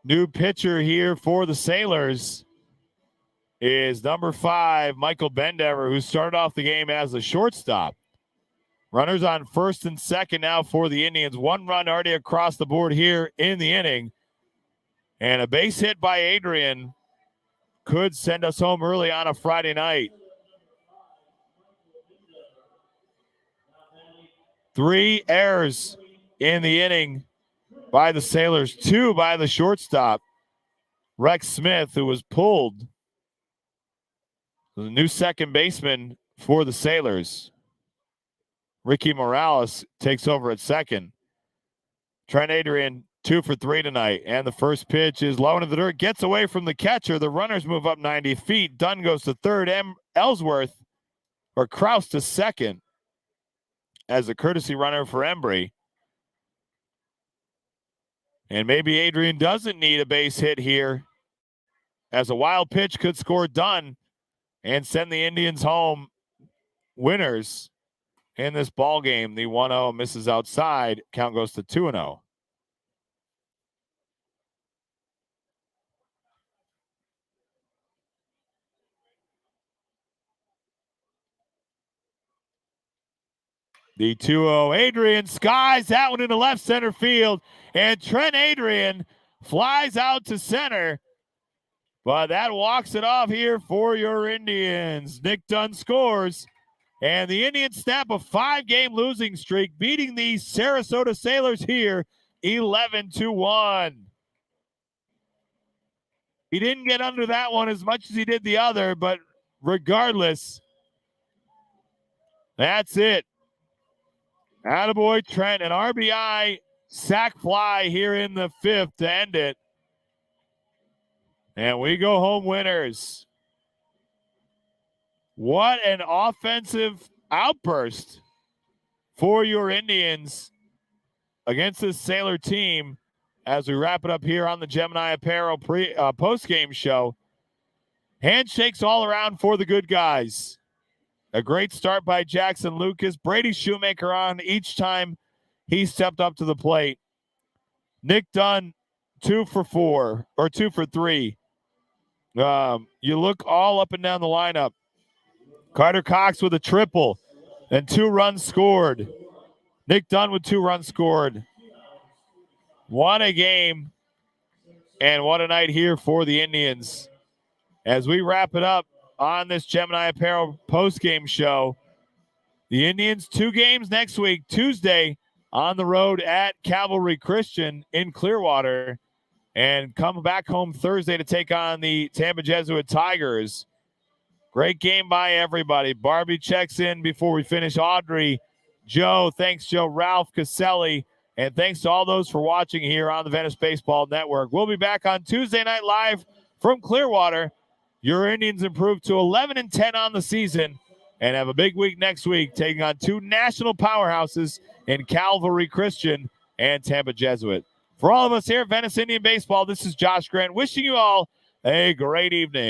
S1: New pitcher here for the Sailors is number 5, Michael Bendever, who started off the game as a shortstop. Runners on first and second now for the Indians. 1 run already across the board here in the inning. And a base hit by Adrian could send us home early on a Friday night. 3 errors in the inning by the Sailors, 2 by the shortstop, Rex Smith, who was pulled. The new second baseman for the Sailors. Ricky Morales takes over at second. Trent Adrian, 2 for 3 tonight. And the first pitch is low into the dirt. Gets away from the catcher. The runners move up 90 feet. Dunn goes to third. Kraus to second as a courtesy runner for Embry. And maybe Adrian doesn't need a base hit here, as a wild pitch could score Dunn and send the Indians home winners in this ball game. The 1-0 misses outside. Count goes to 2-0. The 2-0, Adrian skies that one into left center field, and Trent Adrian flies out to center, but that walks it off here for your Indians. Nick Dunn scores, and the Indians snap a 5-game losing streak, beating the Sarasota Sailors here 11-1. He didn't get under that one as much as he did the other, but regardless, that's it. Attaboy Trent, an RBI sac fly here in the 5th to end it. And we go home winners. What an offensive outburst for your Indians against this Sailor team as we wrap it up here on the Gemini Apparel post-game show. Handshakes all around for the good guys. A great start by Jackson Lucas. Brady Shoemaker on each time he stepped up to the plate. Nick Dunn, 2 for 3. You look all up and down the lineup. Carter Cox with a triple and 2 runs scored. Nick Dunn with 2 runs scored. What a game and what a night here for the Indians. As we wrap it up on this Gemini Apparel post-game show, the Indians 2 games next week. Tuesday on the road at Cavalry Christian in Clearwater, and come back home Thursday to take on the Tampa Jesuit Tigers. Great game by everybody. Barbie checks in before we finish. Audrey, Joe, thanks Joe, Ralph, Caselli, and thanks to all those for watching here on the Venice Baseball Network. We'll be back on Tuesday night live from Clearwater. Your Indians improved to 11-10 on the season and have a big week next week, taking on 2 national powerhouses in Calvary Christian and Tampa Jesuit. For all of us here at Venice Indian Baseball, this is Josh Grant wishing you all a great evening.